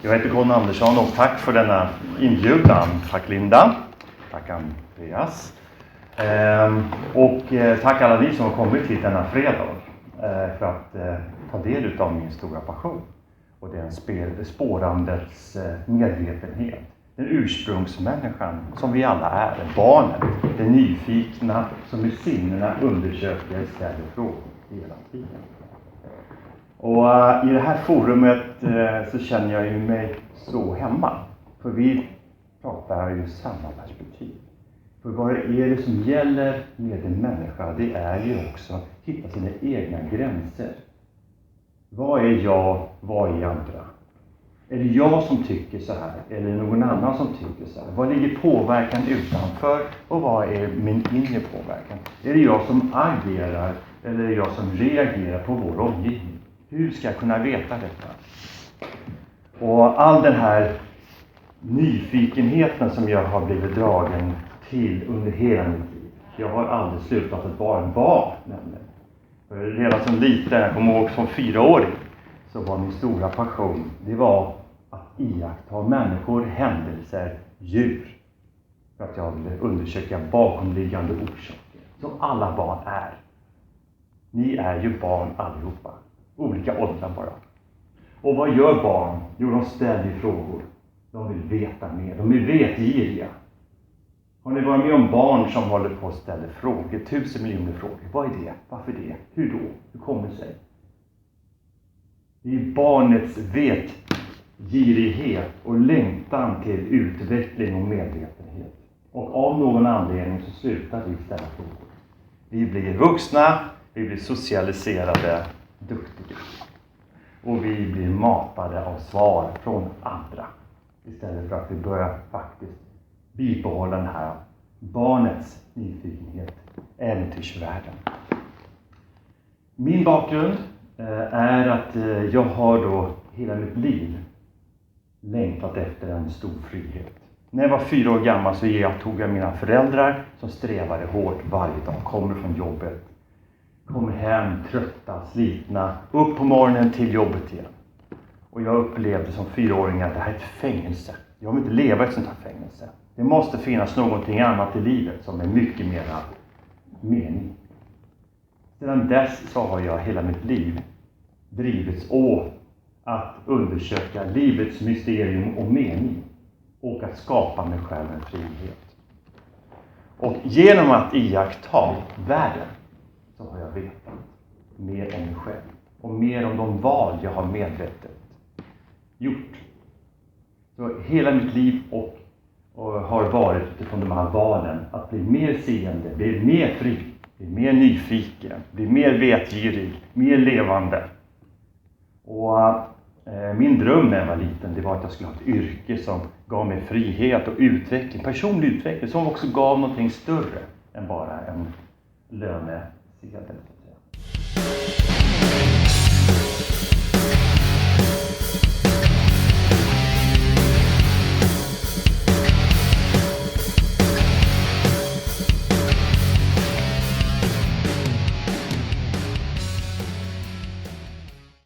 Jag heter Conny Andersson och tack för denna inbjudan. Tack Linda, tack Andreas och tack alla ni som har kommit hit denna fredag för att ta del av min stora passion. Och det är spårandets medvetenhet. Den ursprungsmänniskan som vi alla är, barnet, det nyfikna som i sinnena undersöker och ställer frågor hela tiden. Och i det här forumet så känner jag ju mig så hemma. För vi pratar ju samma perspektiv. För vad är det som gäller med en människa? Det är ju också att hitta sina egna gränser. Vad är jag? Vad är andra? Är det jag som tycker så här? Eller är det någon annan som tycker så här? Vad ligger påverkan utanför? Och vad är min inre påverkan? Är det jag som agerar? Eller är det jag som reagerar på vår omgivning? Hur ska jag kunna veta detta? Och all den här nyfikenheten som jag har blivit dragen till under hela mitt liv. Jag har aldrig slutat att vara en barn, nämligen. För redan som liten, jag kommer ihåg som 4-åring, så var min stora passion, det var att iaktta människor, händelser, djur. För att jag ville undersöka bakomliggande orsaker. Som alla barn är. Ni är ju barn allihopa. Olika åldrar bara. Och vad gör barn? Jo, de ställer frågor. De vill veta mer. De är vetgiriga. Har ni varit med om barn som håller på att ställa frågor? 1000 miljoner frågor. Vad är det? Varför det? Hur då? Hur kommer det sig? Det är barnets vetgirighet och längtan till utveckling och medvetenhet. Och av någon anledning så slutar vi ställa frågor. Vi blir vuxna, vi blir socialiserade, duktiga. Och vi blir matade av svar från andra. Istället för att vi börjar faktiskt bibehålla den här barnets nyfikenhet, äventyrsvärlden. Min bakgrund är att jag har då hela mitt liv längtat efter en stor frihet. När jag var 4 år gammal så tog jag mina föräldrar som strävade hårt varje dag, kommer från jobbet. Kommer hem trötta, slitna, upp på morgonen till jobbet igen. Och jag upplevde som 4-åring att det här är ett fängelse. Jag vill inte leva i ett sånt här fängelse. Det måste finnas någonting annat i livet som är mycket mer mening. Sedan dess så har jag hela mitt liv drivits åt att undersöka livets mysterium och mening. Och att skapa mig själv en frihet. Och genom att iaktta världen så har jag vetat mer om mig själv. Och mer om de val jag har medvetet gjort. Så hela mitt liv och har varit utifrån de här valen. Att bli mer seende, bli mer fri, bli mer nyfiken, bli mer vetgirig, mer levande. Och min dröm när jag var liten, det var att jag skulle ha ett yrke som gav mig frihet och utveckling, personlig utveckling. Som också gav någonting större än bara en lönesedel.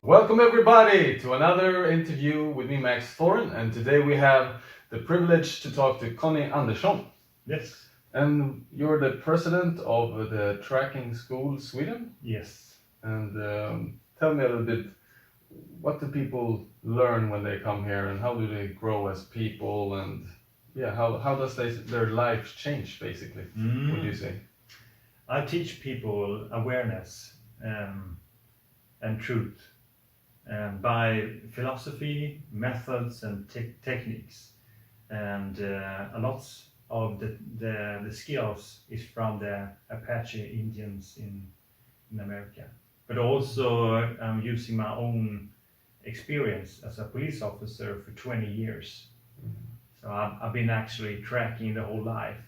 Welcome everybody to another interview with me, Max Thoren, and today we have the privilege to talk to Conny Andersson. Yes. And you're the president of the Tracking School Sweden? Yes. And tell me a little bit, what do people learn when they come here and how do they grow as people, and how does their life change basically, would you say? I teach people awareness and truth by philosophy, methods and techniques, and a lot of the skills is from the Apache Indians in America. But also I'm using my own experience as a police officer for 20 years. So I've been actually tracking the whole life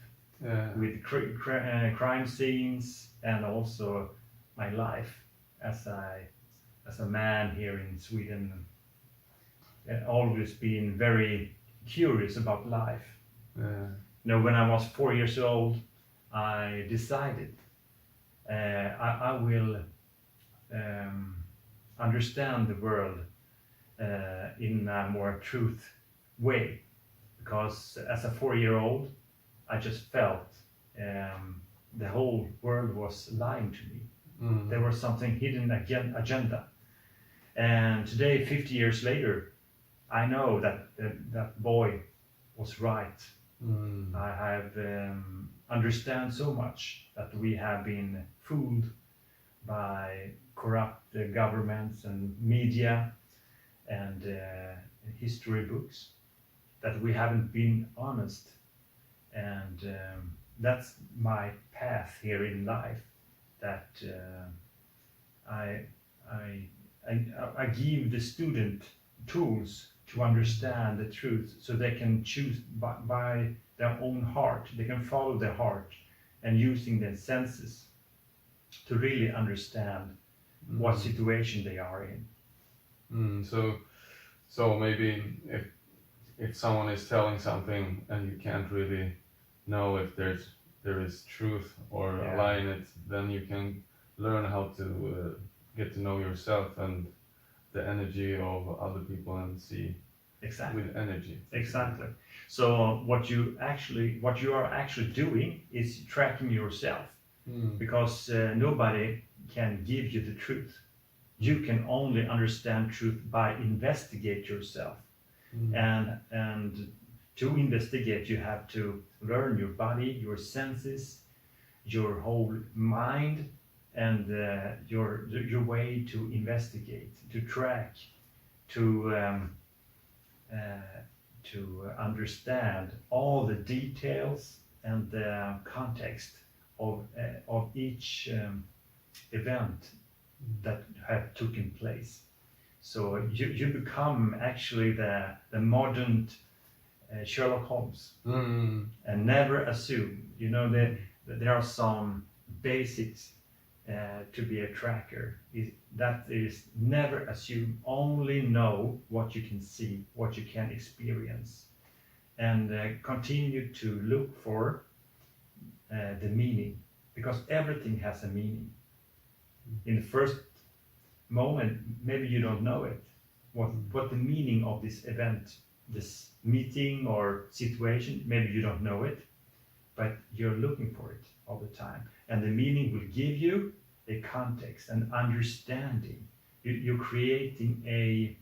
with crime scenes and also my life as a man here in Sweden. I've always been very curious about life. When I was 4 years old, I decided I will understand the world in a more truth way. Because as a 4-year-old, I just felt the whole world was lying to me. There was something hidden agenda. And today, 50 years later, I know that that boy was right. I have understand so much that we have been fooled by corrupt governments and media and history books, that we haven't been honest. And that's my path here in life, that I give the student tools to understand the truth, so they can choose by their own heart. They can follow their heart and using their senses to really understand what situation they are in. So maybe if someone is telling something and you can't really know if there is truth or a lie in it, then you can learn how to get to know yourself and the energy of other people and see with energy. Exactly. So what you are actually doing is tracking yourself, because nobody can give you the truth. You can only understand truth by investigate yourself. And to investigate, you have to learn your body, your senses, your whole mind, and your way to investigate, to track, to understand all the details and the context of each event that have taken place. So you become actually the modern Sherlock Holmes, and never assume. You know, there are some basics to be a tracker. That is, never assume. Only know what you can see, what you can experience, and continue to look for the meaning, because everything has a meaning. In the first moment, maybe you don't know it, what the meaning of this event, this meeting or situation, maybe you don't know it, but you're looking for it all the time. And the meaning will give you a context, an understanding. You're creating a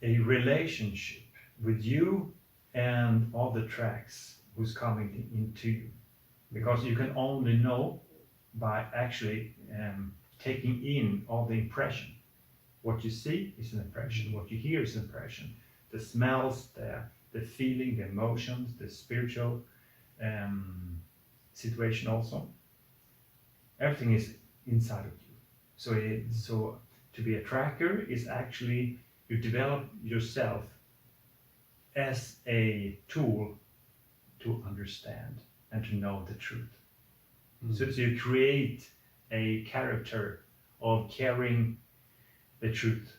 relationship with you and all the tracks who's coming into you. Because you can only know by actually taking in all the impression. What you see is an impression, what you hear is an impression. The smells, the feeling, the emotions, the spiritual situation also. Everything is inside of you. So to be a tracker is actually, you develop yourself as a tool to understand and to know the truth. So you create a character of carrying the truth.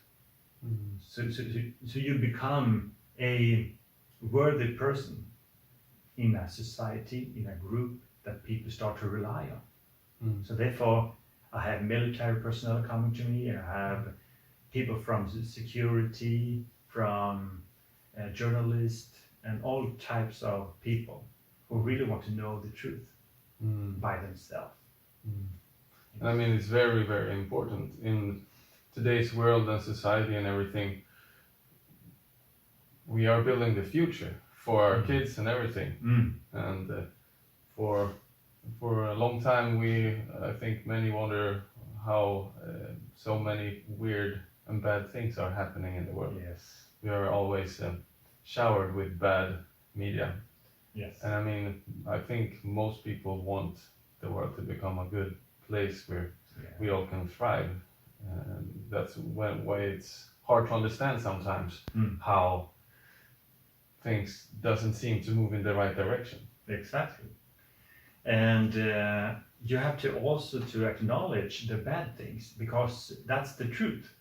So you become a worthy person in a society, in a group that people start to rely on. So therefore, I have military personnel coming to me, and I have people from security, from journalists, and all types of people who really want to know the truth by themselves. And I mean, it's very, very important in today's world and society and everything. We are building the future for our kids and everything. And for a long time, I think many wonder how so many weird and bad things are happening in the world. Yes. We are always showered with bad media. Yes. And I mean, I think most people want the world to become a good place where we all can thrive. And that's why it's hard to understand sometimes how things doesn't seem to move in the right direction. Exactly. And you have to also to acknowledge the bad things, because that's the truth.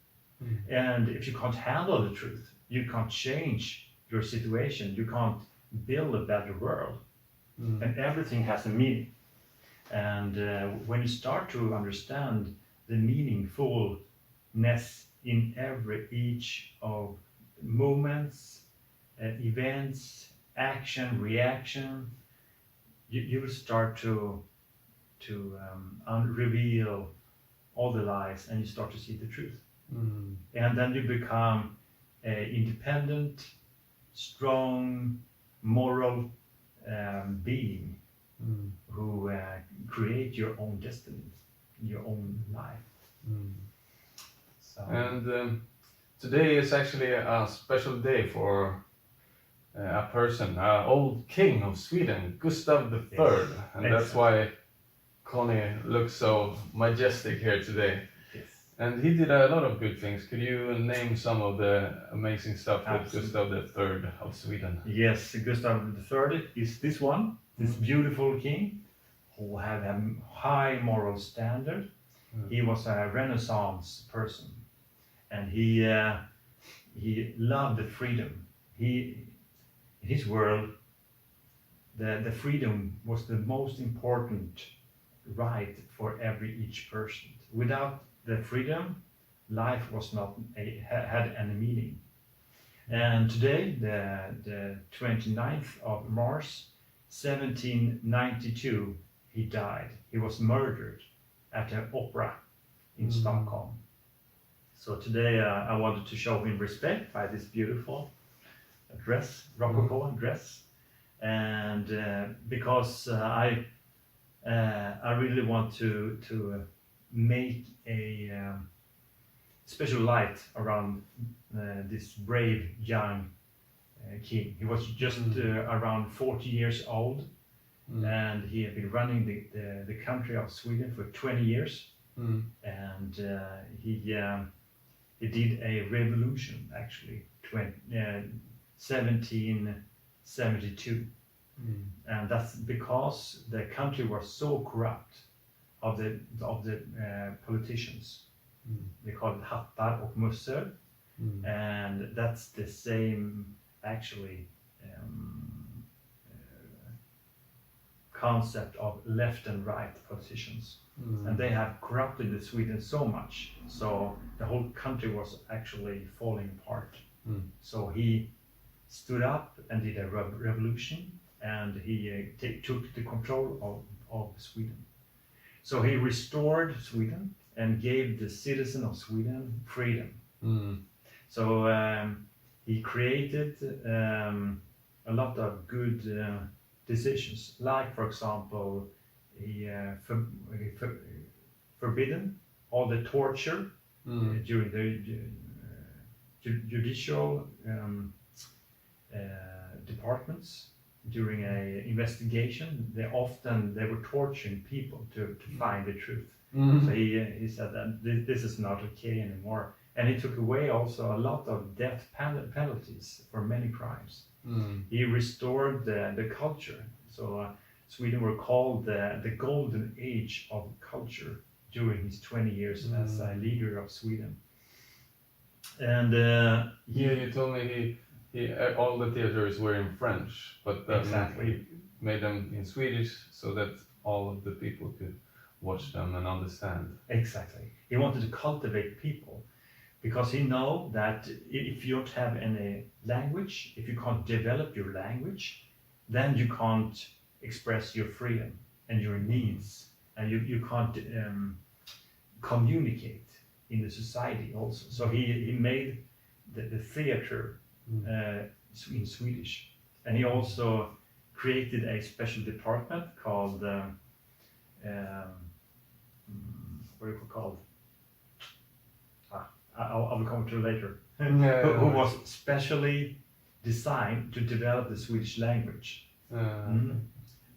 And if you can't handle the truth, you can't change your situation, you can't build a better world. And everything has a meaning. And when you start to understand the meaningfulness in each of movements, events, action, reaction, you will start to reveal all the lies, and you start to see the truth. And then you become an independent, strong, moral being who create your own destiny, your own life. So. And today is actually a special day for a person, old king of Sweden, Gustav III, Yes. and that's why Conny looks so majestic here today. Yes. And he did a lot of good things. Could you name some of the amazing stuff with Absolutely. Gustav III of Sweden? Yes, Gustav III is this one, this beautiful king who had a high moral standard. He was a Renaissance person, and he loved the freedom. In his world, the freedom was the most important right for each person. Without the freedom, life was not had any meaning. And today, the 29th of March, 1792, he died. He was murdered at an opera in Stockholm. So today I wanted to show him respect by this beautiful dress, rococo dress, and because I really want to make a special light around this brave young king. He was just around 40 years old, and he had been running the country of Sweden for 20 years, and he did a revolution actually, 1772, and that's because the country was so corrupt of the politicians. They call it hattar och mössor, and that's the same actually concept of left and right politicians, and they have corrupted the Sweden so much, so the whole country was actually falling apart. So he stood up and did a revolution, and he took the control of Sweden. So he restored Sweden and gave the citizen of Sweden freedom. So he created a lot of good decisions, like for example, he forbidden all the torture during the judicial departments. During an investigation, they were torturing people to find the truth. So he said that this is not okay anymore, and he took away also a lot of death penalties for many crimes. He restored the culture. So Sweden were called the golden age of culture during his 20 years as a leader of Sweden. And you told me he all the theaters were in French, but exactly. He made them in Swedish so that all of the people could watch them and understand. Exactly. He wanted to cultivate people, because he know that if you don't have any language, if you can't develop your language, then you can't express your freedom and your needs, and you can't communicate in the society also. So he made the theater in Swedish, and he also created a special department called what is it called? I will come to it later. Who was specially designed to develop the Swedish language.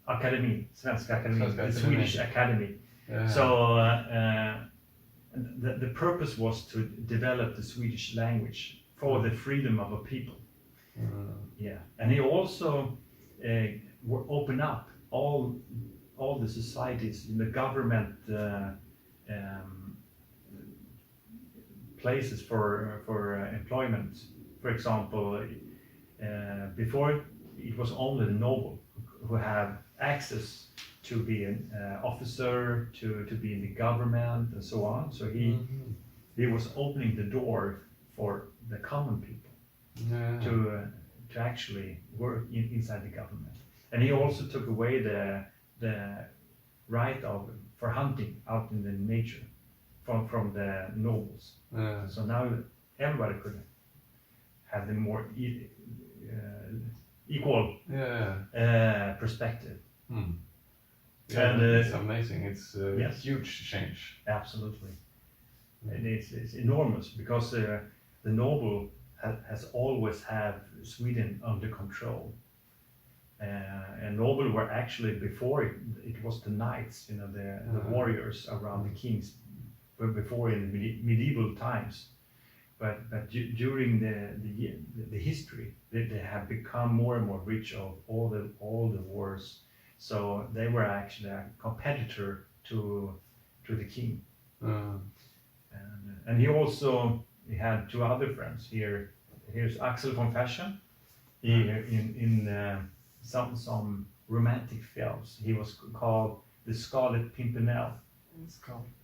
Academy, Svenska Academy, the Swedish Academy. So the purpose was to develop the Swedish language for the freedom of a people. Yeah, and he also opened up all the societies in the government places for employment. For example, before it was only the noble who had access to be an officer, to be in the government, and so on. So he he was opening the door for the common people to actually work inside the government. And he also took away the right for hunting out in the nature from the nobles. So now everybody could have the more equal perspective. Yeah, And, it's amazing. It's a yes. huge change. Absolutely. And it's enormous because the noble has always had Sweden under control. And noble were actually, before it was the knights, you know, the warriors around the kings, before in the medieval times. But during the history, they have become more and more rich of all the wars. So they were actually a competitor to the king. And he had two other friends here. Here's Axel von Fersen. He in some romantic films, he was called the Scarlet Pimpernel.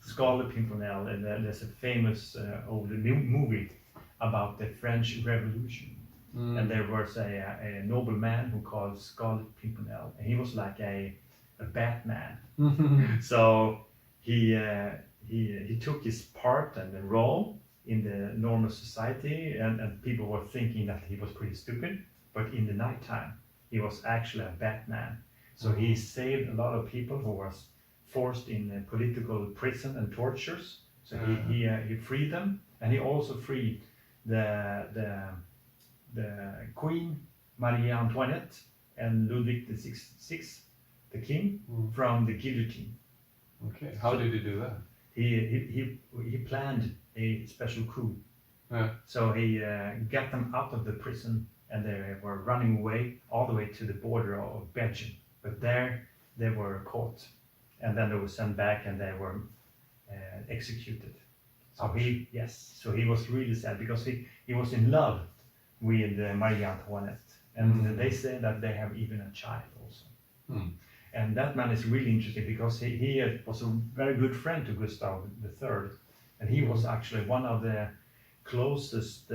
Scarlet Pimpernel, and there's a famous old movie about the French Revolution. And there was a nobleman who called Scarlet Pimpernel, and he was like a Batman. So he took his part and the role in the normal society, and people were thinking that he was pretty stupid. But in the nighttime, he was actually a Batman. So he saved a lot of people who was forced in political prison and tortures. So he freed them, and he also freed the Queen Marie Antoinette and Ludwig VI, the king, from the guillotine. Okay, how did he do that? He planned a special coup. So he got them out of the prison, and they were running away all the way to the border of Belgium. But there they were caught, and then they were sent back, and they were executed. So he was really sad because he was in love with Marie Antoinette, and they say that they have even a child also. And that man is really interesting because he was a very good friend to Gustav III, and he was actually one of the closest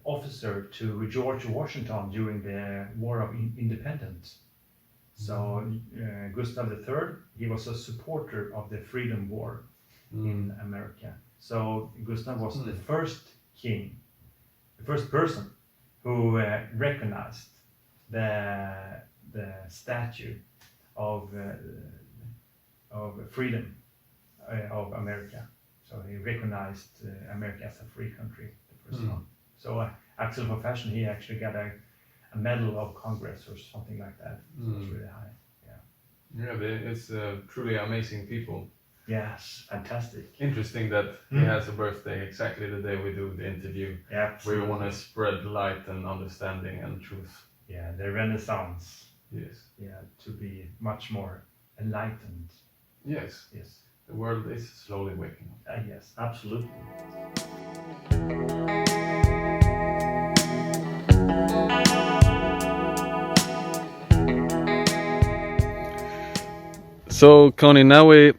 officer to George Washington during the War of Independence. So Gustav III, he was a supporter of the Freedom War in America. So Gustav was the first king, the first person who recognized the statue of freedom of America. So he recognized America as a free country, the first one. So Axel von Fersen, he actually got a medal of Congress or something like that. So it was really high. Yeah, it's truly amazing people. Yes, fantastic. Interesting that he has a birthday exactly the day we do the interview. Yeah, we want to spread light and understanding and truth. Yeah, the Renaissance. Yes. Yeah, to be much more enlightened. Yes. Yes. The world is slowly waking up. Yes, absolutely. So, Conny, now we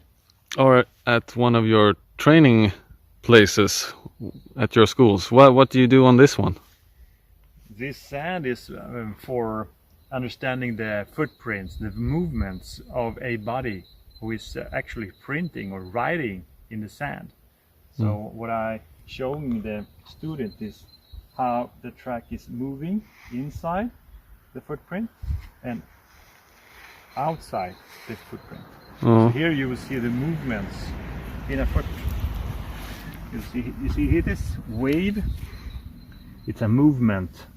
are at one of your training places at your schools. What do you do on this one? This sand is for understanding the footprints, the movements of a body who is actually printing or writing in the sand. So what I showing the student is how the track is moving inside the footprint and outside the footprint. So here you will see the movements in a foot. You see here this wave. It's a movement,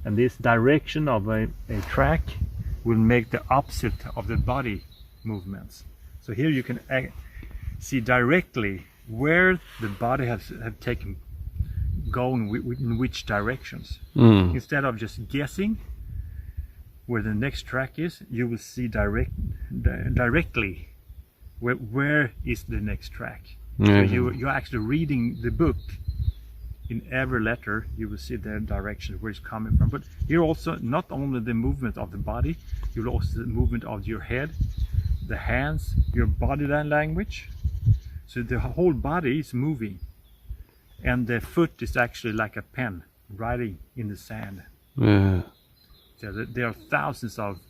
and this direction of a track will make the opposite of the body movements. So here you can see directly where the body have taken going in which directions. Instead of just guessing where the next track is, you will see directly where is the next track. So you're actually reading the book. In every letter you will see the direction where it's coming from. But here also not only the movement of the body, you will also see the movement of your head, the hands, your body language. So the whole body is moving and the foot is actually like a pen writing in the sand. Yeah. So there are thousands of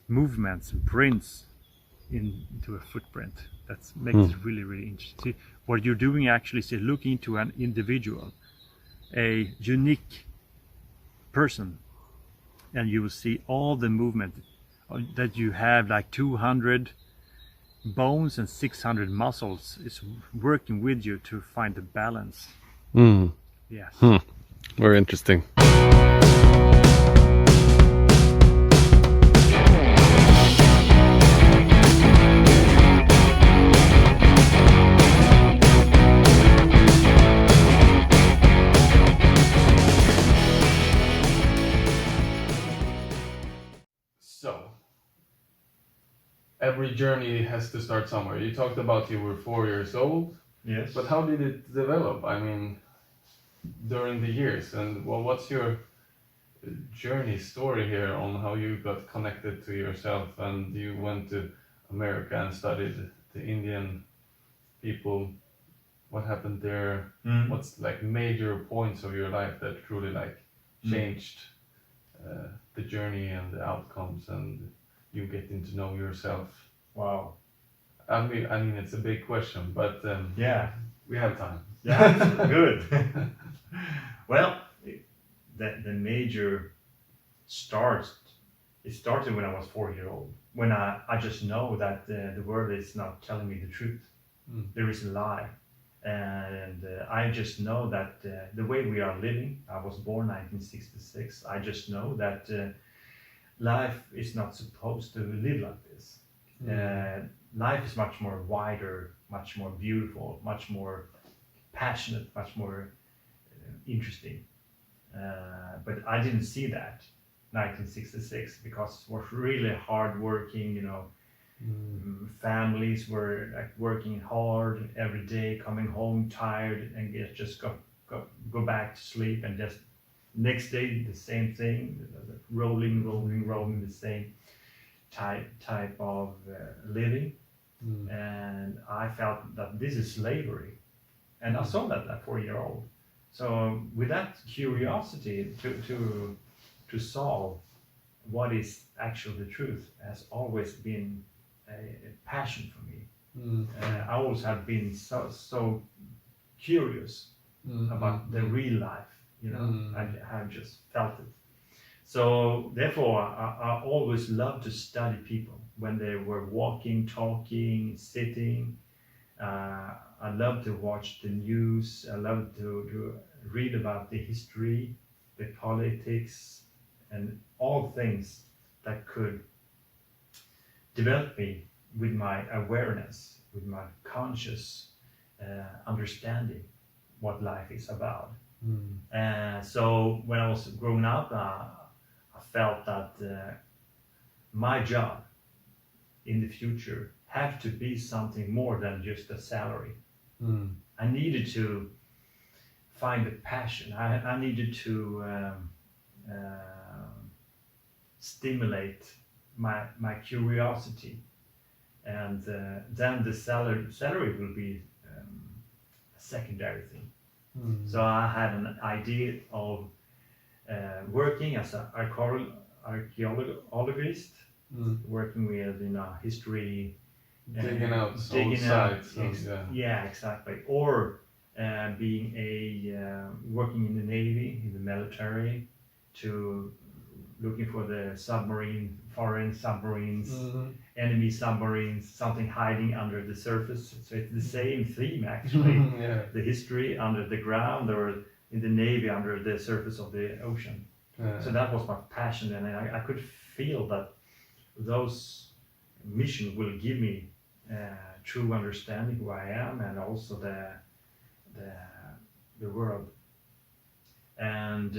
movements and prints into a footprint. That makes it really, really interesting. See, what you're doing actually is you're looking into an individual, a unique person, and you will see all the movement that you have, like 200 bones and 600 muscles is working with you to find the balance. Yes. Very interesting. So, every journey has to start somewhere. You talked about you were 4 years old. Yes. But how did it develop? I mean, during the years, and well, what's your journey story here on how you got connected to yourself and you went to America and studied the Indian people? What happened there? What's like major points of your life that truly like changed the journey and the outcomes and you getting to know yourself? Wow. I mean, it's a big question, but Yeah. we have time. Yeah, good. Well, the major it started when I was 4 years old. When I just know that the world is not telling me the truth. There is a lie. And I just know that the way we are living, I was born 1966, I just know that life is not supposed to live like this. Life is much more wider, much more beautiful, much more passionate, much more interesting. But I didn't see that 1966 because it was really hard working, you know. Families were like working hard every day, coming home tired and just go back to sleep, and just next day the same thing, rolling the same type of living. And I felt that this is slavery, and I saw that at 4 years old. So with that curiosity to solve what is actually the truth has always been a passion for me. I always have been so curious about the real life, you know. I have just felt it. So therefore, I always loved to study people when they were walking, talking, sitting. I love to watch the news. I love to read about the history, the politics, and all things that could develop me with my awareness, with my conscious understanding what life is about. So when I was growing up, I felt that my job in the future had to be something more than just a salary. I needed to find a passion. I needed to stimulate my curiosity, and then the salary will be a secondary thing. So I had an idea of working as an archaeologist, working with history, digging out old sites. Yeah, exactly. Or being working in the Navy, in the military, to looking for the foreign submarines, enemy submarines, something hiding under the surface. So it's the same theme actually. The history under the ground, or in the Navy under the surface of the ocean. So that was my passion, and I could feel that those missions will give me true understanding who I am, and also the world. And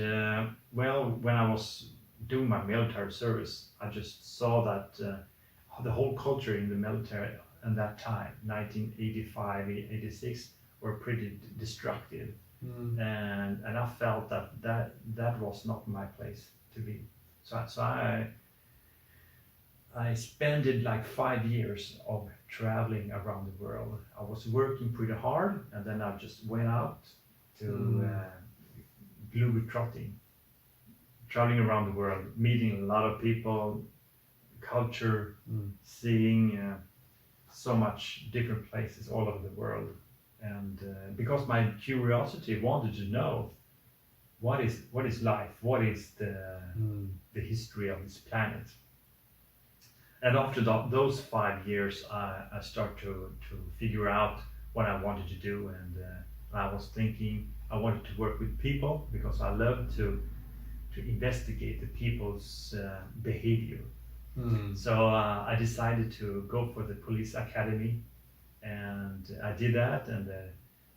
when I was doing my military service, I just saw that the whole culture in the military at that time, 1985, 86, were pretty destructive. And I felt that was not my place to be. So I spent like 5 years of traveling around the world. I was working pretty hard, and then I just went out globe-trotting, traveling around the world, meeting a lot of people, culture, seeing so much different places all over the world. And because my curiosity wanted to know what is life, what is the history of this planet. And after those 5 years, I started to figure out what I wanted to do, and I was thinking I wanted to work with people because I love to investigate the people's behavior. So I decided to go for the police academy, and I did that, and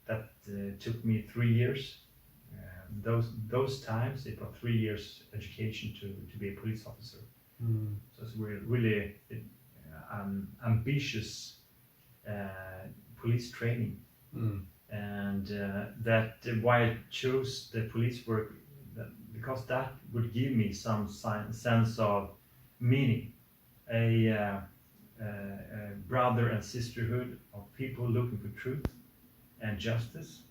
that took me 3 years. Those times it was 3 years education to be a police officer. So it's really ambitious police training, and that why I chose the police work, because that would give me some sense of meaning, a brother and sisterhood of people looking for truth and justice,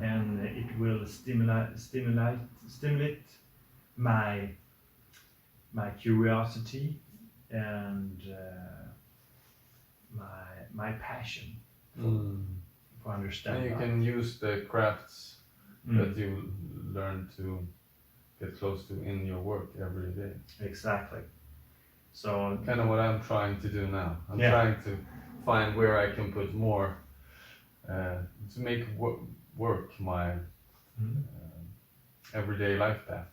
and it will stimulate my curiosity and my passion for understanding. And you can use the crafts that you learn to get close to in your work every day. Exactly. So kind of what I'm trying to do now. I'm trying to find where I can put more to make work my everyday life path.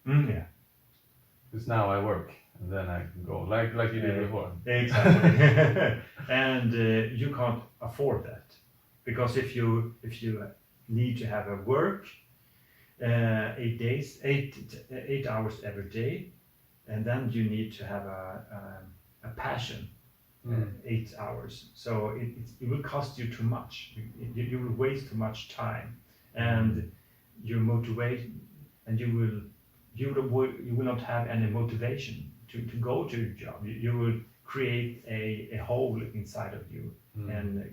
Yeah. Because now I work and then I can go like you did before. Exactly. And you can't afford that, because if you need to have a work 8 hours every day, and then you need to have a passion 8 hours. So it will cost you too much. You will waste too much time, and you motivate, and you will not have any motivation to go to your job. You will create a hole inside of you, and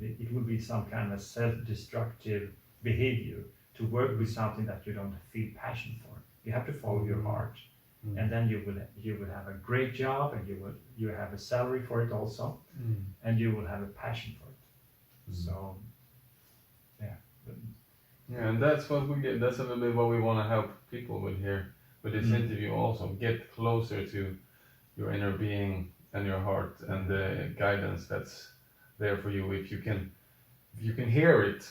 it will be some kind of self-destructive behavior to work with something that you don't feel passion for. You have to follow your heart, and then you will have a great job, and you have a salary for it also, and you will have a passion for it. So, yeah. Yeah, and that's what we get. That's a little bit what we want to help people with here, with this interview. Also, get closer to your inner being and your heart, and the guidance that's there for you. If you can hear it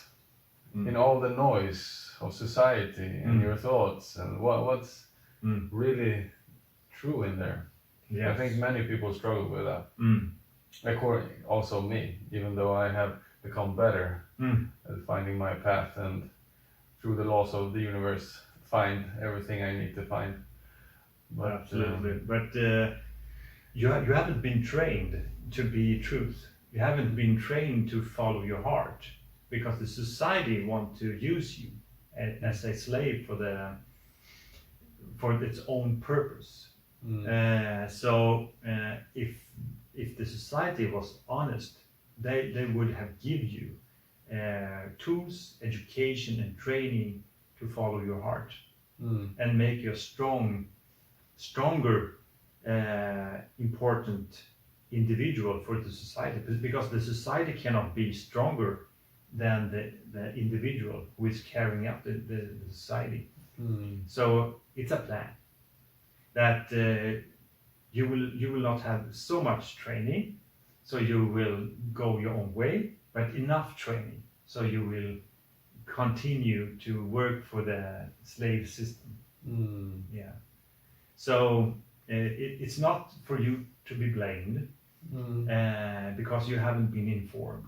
in all the noise of society and your thoughts, and what's really true in there. Yes. I think many people struggle with that. Also me, even though I have become better at finding my path, and through the laws of the universe find everything I need to find. But, absolutely. But you haven't been trained to be truth. You haven't been trained to follow your heart, because the society wants to use you as a slave for its own purpose. So if the society was honest, they would have given you tools, education, and training to follow your heart and make you a stronger, important individual for the society, because the society cannot be stronger than the individual who is carrying out the society. So it's a plan that you will not have so much training, so you will go your own way, but enough training so you will continue to work for the slave system. Yeah. So it's not for you to be blamed, because you haven't been informed.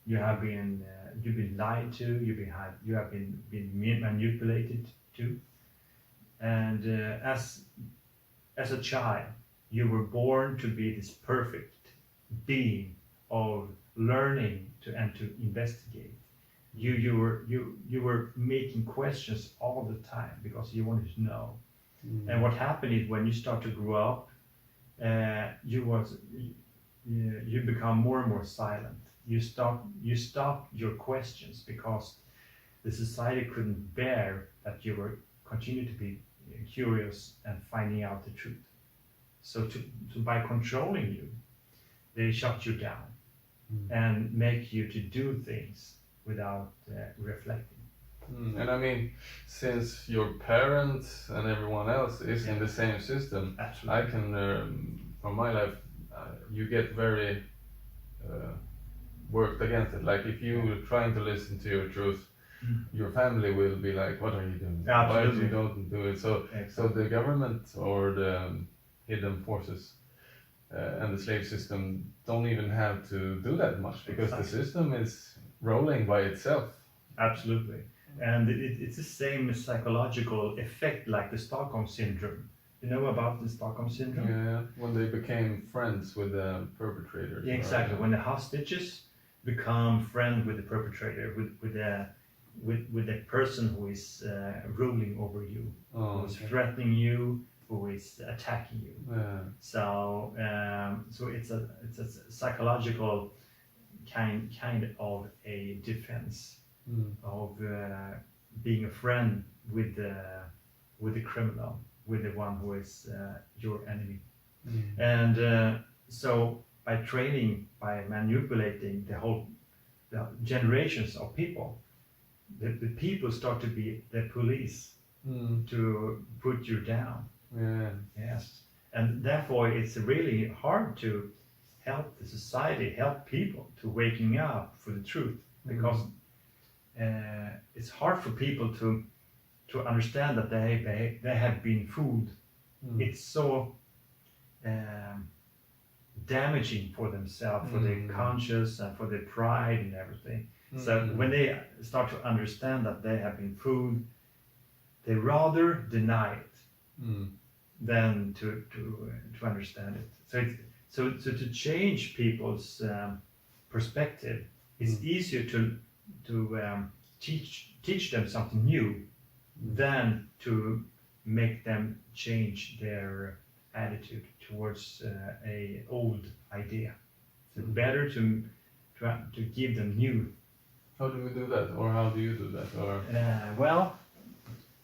You have been you've been lied to. You have been manipulated to. And as a child, you were born to be this perfect being of learning and to investigate. You were making questions all the time because you wanted to know. And what happened is, when you start to grow up, you become more and more silent. You stop your questions, because the society couldn't bear that you were continue to be curious and finding out the truth. So by controlling you, they shut you down and make you to do things without reflecting. And I mean, since your parents and everyone else is in the same system, Absolutely. I can, from my life, you get very worked against it. Like if you're trying to listen to your truth, your family will be like, "What are you doing? Absolutely. Why you don't do it?" So the government or the hidden forces and the slave system don't even have to do that much because the system is rolling by itself. Absolutely. And it's the same psychological effect like the Stockholm Syndrome. You know about the Stockholm Syndrome? Yeah, when they became friends with the perpetrators. Yeah, exactly. When the hostages become friends with the perpetrator, with the person who is ruling over you, who is threatening you, who is attacking you. Yeah. So it's a psychological kind of a defense of being a friend with the criminal, with the one who is your enemy. And so by training, by manipulating the generations of people, the people start to be the police to put you down. Yeah. Yes, and therefore it's really hard to help the society, help people to waking up for the truth, because it's hard for people to understand that they have been fooled. It's so damaging for themselves, for their conscience and for their pride and everything. So when they start to understand that they have been fooled, they rather deny it than to understand it. So to change people's perspective, it's easier to teach them something new than to make them change their attitude towards a old idea. So it's better to give them new. How do we do that, or how do you do that, or? Well,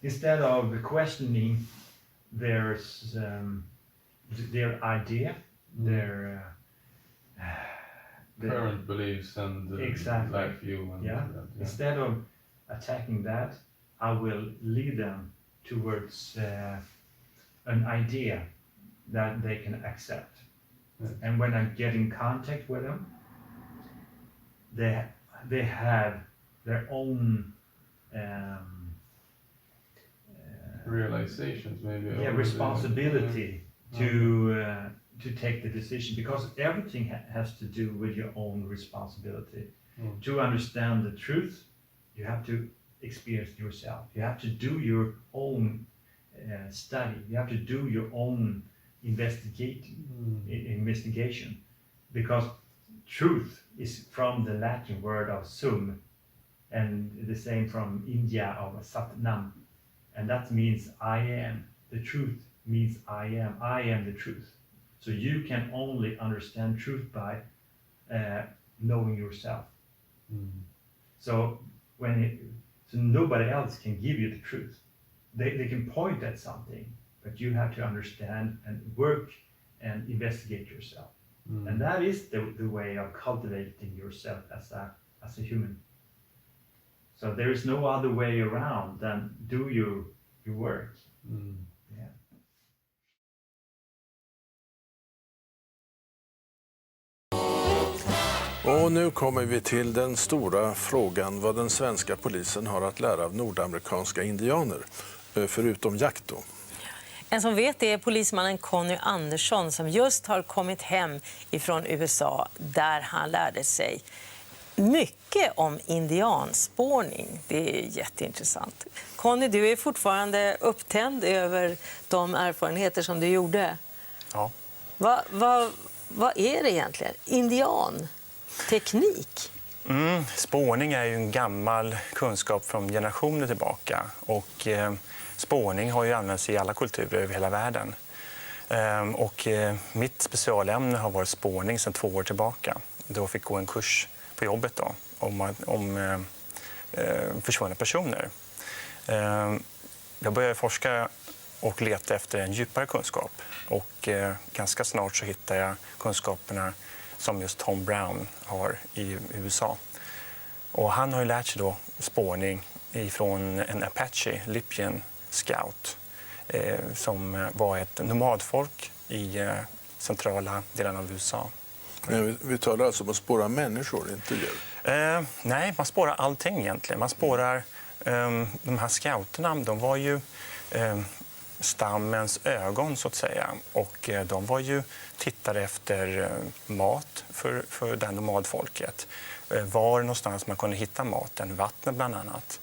instead of questioning their idea, their current beliefs and life view. And that, Instead of attacking that, I will lead them towards an idea that they can accept. And when I get in contact with them, they have their own realizations, maybe. Responsibility to take the decision, because everything has to do with your own responsibility. To understand the truth, you have to experience it yourself. You have to do your own study. You have to do your own investigation, because truth is from the Latin word of sum, and the same from India of Satnam, and that means I am. The truth means I am. I am the truth. So you can only understand truth by knowing yourself. So so nobody else can give you the truth. They can point at something, but you have to understand and work and investigate yourself. And that is the way of cultivating yourself as a human. So there is no other way around than do your work. Yeah. Och nu kommer vi till den stora frågan vad den svenska polisen har att lära av nordamerikanska indianer, förutom jakt då. En som vet det är polismannen Conny Andersson som just har kommit hem ifrån USA där han lärde sig mycket om indianspårning. Det är jätteintressant. Conny, du är fortfarande upptänd över de erfarenheter som du gjorde. Ja. Vad är det egentligen? Indianteknik? Spårning är ju en gammal kunskap från generationer tillbaka. Och spårning har ju använts i alla kulturer över hela världen. Och mitt specialämne har varit spårning sedan 2 år tillbaka. Då fick jag gå en kurs på jobbet då, om försvunna personer. Jag började forska och leta efter en djupare kunskap. Och ganska snart så hittade jag kunskaperna som just Tom Brown har i USA. Och han har ju lärt sig då spårning ifrån en Apache, Libyan Scout, som var ett nomadfolk i centrala delen av USA. Men vi talar alltså om att spåra människor, inte djur? Nej, man spårar allting egentligen. Man spårar de här scouterna, de var ju stammens ögon så att säga. Och de var ju tittare efter mat för det nomadfolket. Var någonstans man kunde hitta maten, vattnet bland annat.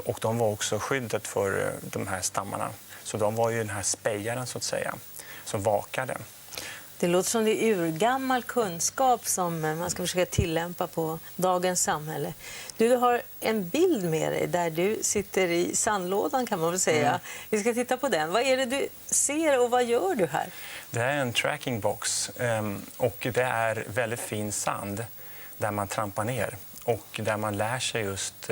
Och de var också skyddet för de här stammarna. Så de var ju den här spejaren så att säga, som vakade. Det låter som det är urgammal kunskap som man ska försöka tillämpa på dagens samhälle. Du har en bild med dig där du sitter i sandlådan kan man väl säga. Vi ska titta på den. Vad är det du ser och vad gör du här? Det är en tracking box och det är väldigt fin sand där man trampar ner och där man lär sig just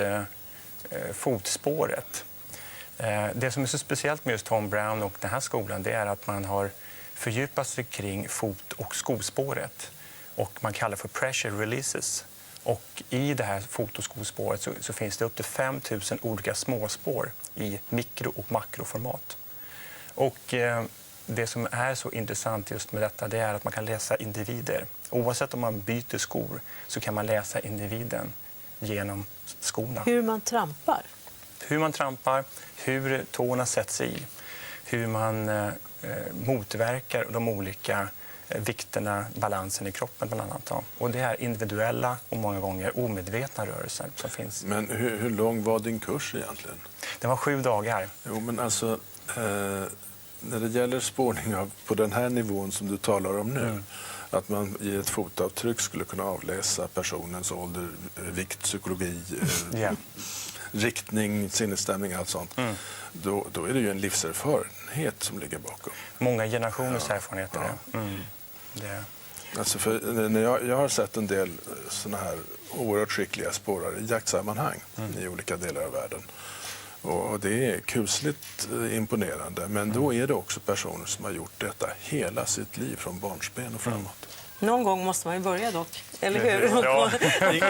fotspåret. Det som är så speciellt med just Tom Brown och den här skolan det är att man har fördjupat sig kring fot- och skospåret och man kallar det för pressure releases. Och i det här fot- och skospåret så finns det upp till 5000 olika småspår i mikro- och makroformat. Och det som är så intressant just med detta det är att man kan läsa individer. Oavsett om man byter skor så kan man läsa individen genom skorna. Hur man trampar? Hur man trampar, hur tårna sätts i, hur man motverkar de olika vikterna, balansen i kroppen bland annat. Och det är individuella och många gånger omedvetna rörelser som finns. Men hur lång var din kurs egentligen? Det var 7 dagar. Jo, men alltså när det gäller spårning på den här nivån som du talar om nu, att man i ett fotavtryck skulle kunna avläsa personens ålder, vikt, psykologi, riktning, sinnesstämning, allt sånt. Då är det ju en livserfarenhet som ligger bakom. Många generationers erfarenheter. Det. Alltså när jag har sett en del såna här oerhört skickliga spårare i jaktsammanhang i olika delar av världen. Och det är kusligt imponerande. Men då är det också personer som har gjort detta hela sitt liv från barnsben och framåt. Någon gång måste man ju börja dock, eller hur? Ja.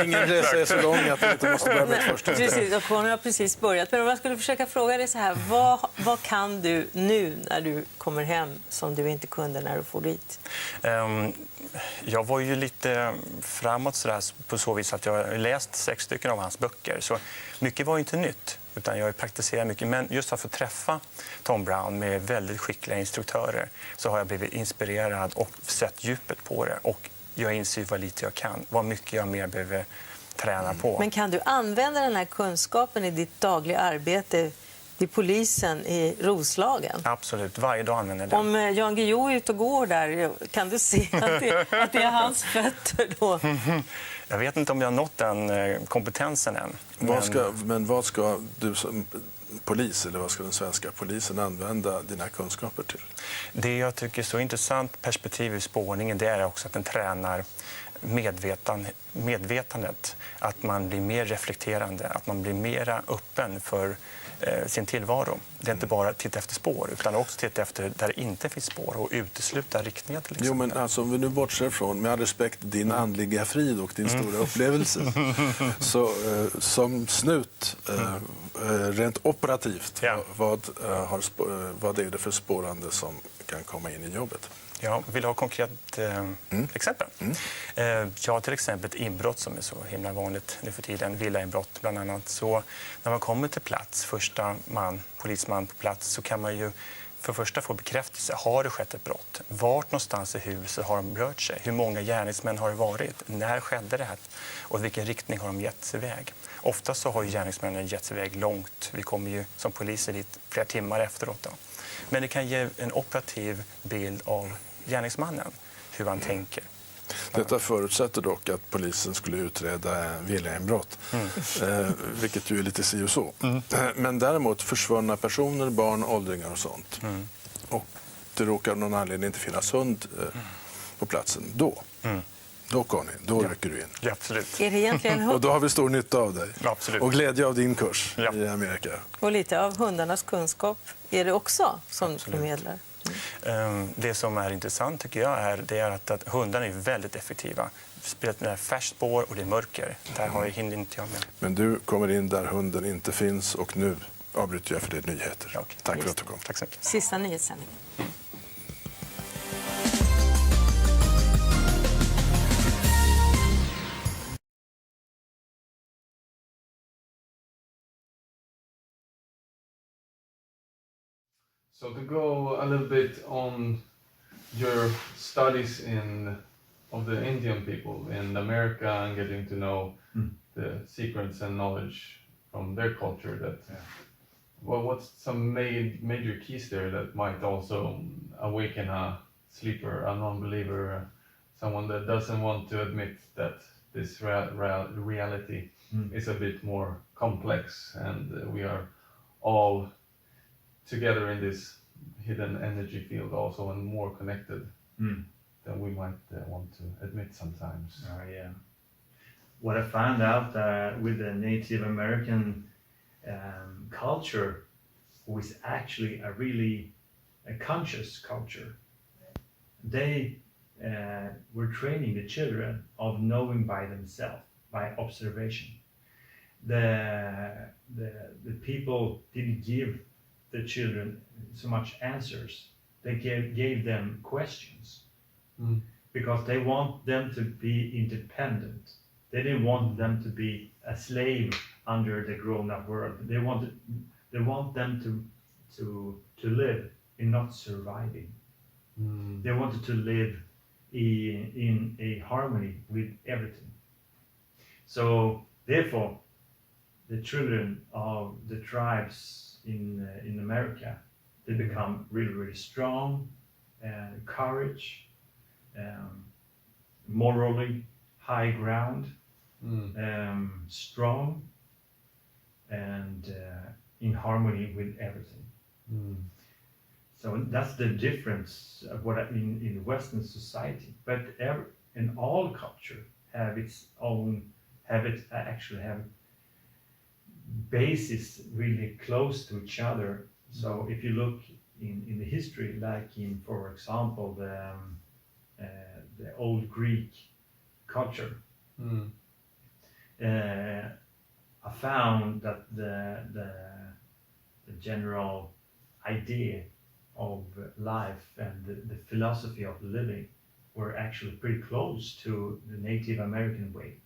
Ingen resa är så lång att man inte måste börja med det första. Precis, och Conny har precis börjat. Men om jag skulle försöka fråga dig så här, vad kan du nu när du kommer hem som du inte kunde när du får dit? Jag var ju lite framåt så där, på så vis att jag har läst 6 stycken av hans böcker. Så mycket var inte nytt, utan jag har praktiserat mycket. Men just att få träffa Tom Brown med väldigt skickliga instruktörer så har jag blivit inspirerad och sett djupet på det. Och jag inser vad lite jag kan, vad mycket jag mer behöver träna på. Men kan du använda den här kunskapen i ditt dagliga arbete vid polisen i Roslagen? Absolut, varje dag använder jag den. Om Jan Guillou är ute och går där, kan du se att det är hans fötter då? Jag vet inte om jag har nått den kompetensen än. Men vad ska du som polis, eller vad ska den svenska polisen använda dina kunskaper till? Det jag tycker är så intressant perspektiv i spårningen det är också att den tränar medvetandet. Att man blir mer reflekterande, att man blir mer öppen för sin tillvaro. Det är inte bara att titta efter spår utan också titta efter där det inte finns spår och utesluta riktningar till exempel. Jo, men alltså, om vi nu bortser från, med all respekt, din andliga frid och din stora upplevelse. Så som snut, rent operativt, vad är det för spårande som kan komma in i jobbet? Jag vill ha konkret exempel. Jag har till exempel ett inbrott som är så himla vanligt nu för tiden, villainbrott bland annat. Så när man kommer till plats, polisman på plats, så kan man ju för första få bekräftelse. Har det skett ett brott? Vart någonstans i huset har de rört sig? Hur många gärningsmän har det varit? När skedde det här? Och vilken riktning har de gett sig iväg? Ofta så har ju gärningsmännen gett sig iväg långt. Vi kommer ju som poliser dit flera timmar efteråt då. Men det kan ge en operativ bild av gärningsmannen, hur han tänker. Detta förutsätter dock att polisen skulle utreda villainbrott, vilket ju är lite si och så. Men däremot försvunna personer, barn, åldringar och sånt. Och det råkar av någon anledning inte finnas hund på platsen då. Då Conny, då rycker du in. Ja, absolut. Är det egentligen Och då har vi stor nytta av dig. Absolut. Och glädje av din kurs Ja. i Amerika. och lite av hundarnas kunskap är det också som du förmedlar? Det som är intressant tycker jag det är att hundarna är väldigt effektiva. Speciellt när det är färskt spår och det är mörker. Där har hinner inte jag med. Men du kommer in där hunden inte finns och nu avbryter jag för det är nyheter. Ja, okej. Tack för att du kom. Tack så mycket. Sista nyhetssändningen. So to go a little bit on your studies of the Indian people in America and getting to know the secrets and knowledge from their culture, what's some major keys there that might also awaken a sleeper, a non-believer, someone that doesn't want to admit that this reality is a bit more complex and we are all together in this hidden energy field also and more connected than we might want to admit sometimes. Yeah. What I found out with the Native American culture was actually a really conscious culture. They were training the children of knowing by themselves, by observation. The people didn't give the children so much answers. They gave them questions because they want them to be independent. They didn't want them to be a slave under the grown-up world. They want them to live in not surviving. They wanted to live in a harmony with everything. So therefore, the children of the tribes in America, they become really, really strong, courage, morally high ground, strong, and in harmony with everything. So that's the difference of what in Western society. But in all culture have its own actually have bases really close to each other. So if you look in the history, like in, for example, the old Greek culture, I found that the general idea of life and the philosophy of living were actually pretty close to the Native American way.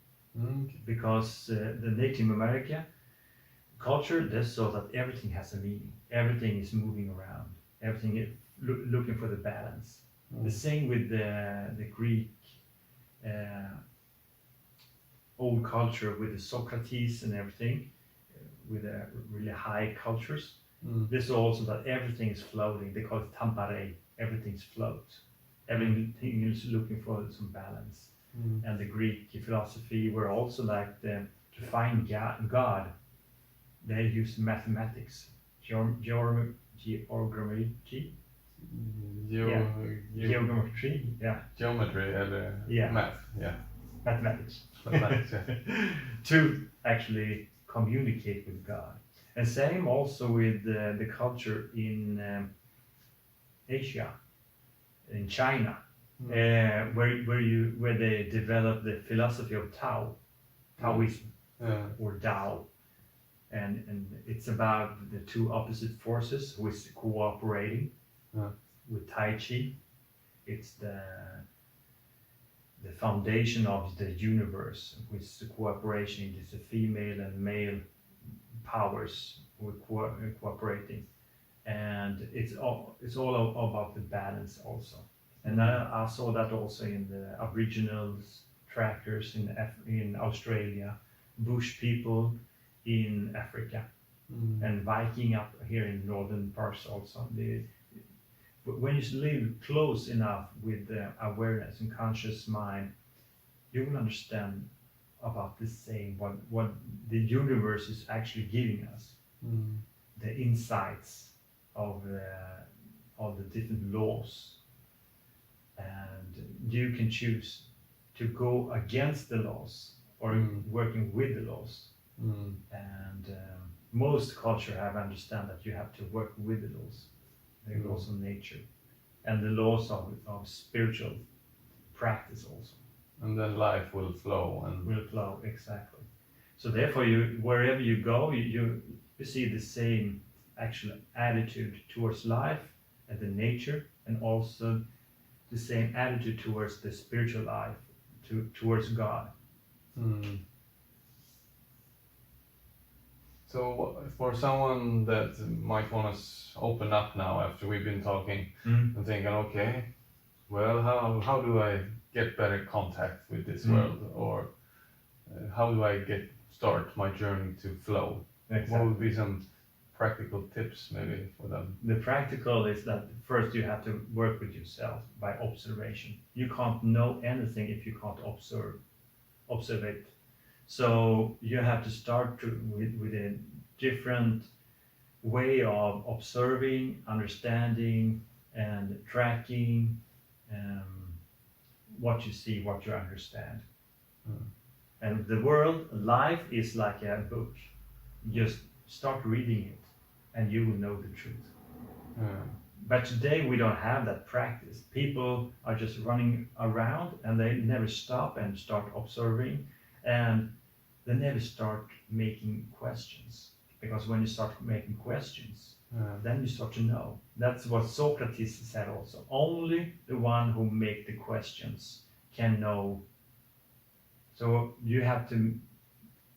Because the Native American culture, they saw that everything has a meaning. Everything is moving around. Everything is looking for the balance. The same with the Greek old culture with the Socrates and everything, with the really high cultures. They saw also that everything is floating. They call it tampare. Everything's float. Everything is looking for some balance. And the Greek philosophy were also like to find God. They used mathematics, geometry, mathematics, to actually communicate with God. And same also with the culture in Asia, in China, where they developed the philosophy of Taoism, or Tao. And it's about the two opposite forces who is cooperating with Tai Chi. It's the foundation of the universe, which is the cooperation. It's the female and male powers who are cooperating, and it's all about the balance also. And I saw that also in the Aboriginals, trackers in Australia, bush people in Africa, and Viking up here in northern parts also. When you live close enough with the awareness and conscious mind, you will understand about the same, what the universe is actually giving us, the insights of the different laws, and you can choose to go against the laws or working with the laws. And most culture have understand that you have to work with the laws, the laws of nature, and the laws of spiritual practice also. And then life will flow and Will flow, exactly. So therefore, wherever you go, you see the same actual attitude towards life and the nature, and also the same attitude towards the spiritual life, towards God. So for someone that might want to open up now after we've been talking and thinking, okay, well, how do I get better contact with this world, or how do I start my journey to flow? Exactly. What would be some practical tips maybe for them? The practical is that first you have to work with yourself by observation. You can't know anything if you can't observe it. So you have to start with a different way of observing, understanding, and tracking what you see, what you understand. And the world, life is like a book. Just start reading it and you will know the truth. But today we don't have that practice. People are just running around and they never stop and start observing, and they never start making questions. Because when you start making questions, then you start to know. That's what Socrates said also. Only the one who make the questions can know. So you have to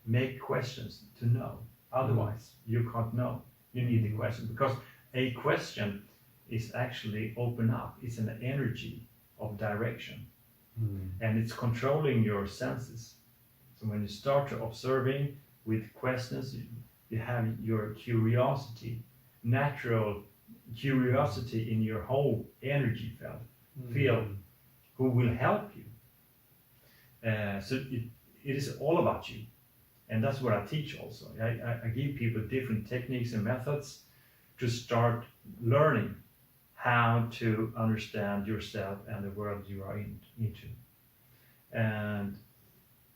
make questions to know. Otherwise, you can't know. You need the question, because a question is actually open up. It's an energy of direction, and it's controlling your senses. So when you start to observing with questions, you have your curiosity, natural curiosity in your whole energy field, who will help you. So it is all about you. And that's what I teach also. I give people different techniques and methods to start learning how to understand yourself and the world you are into. And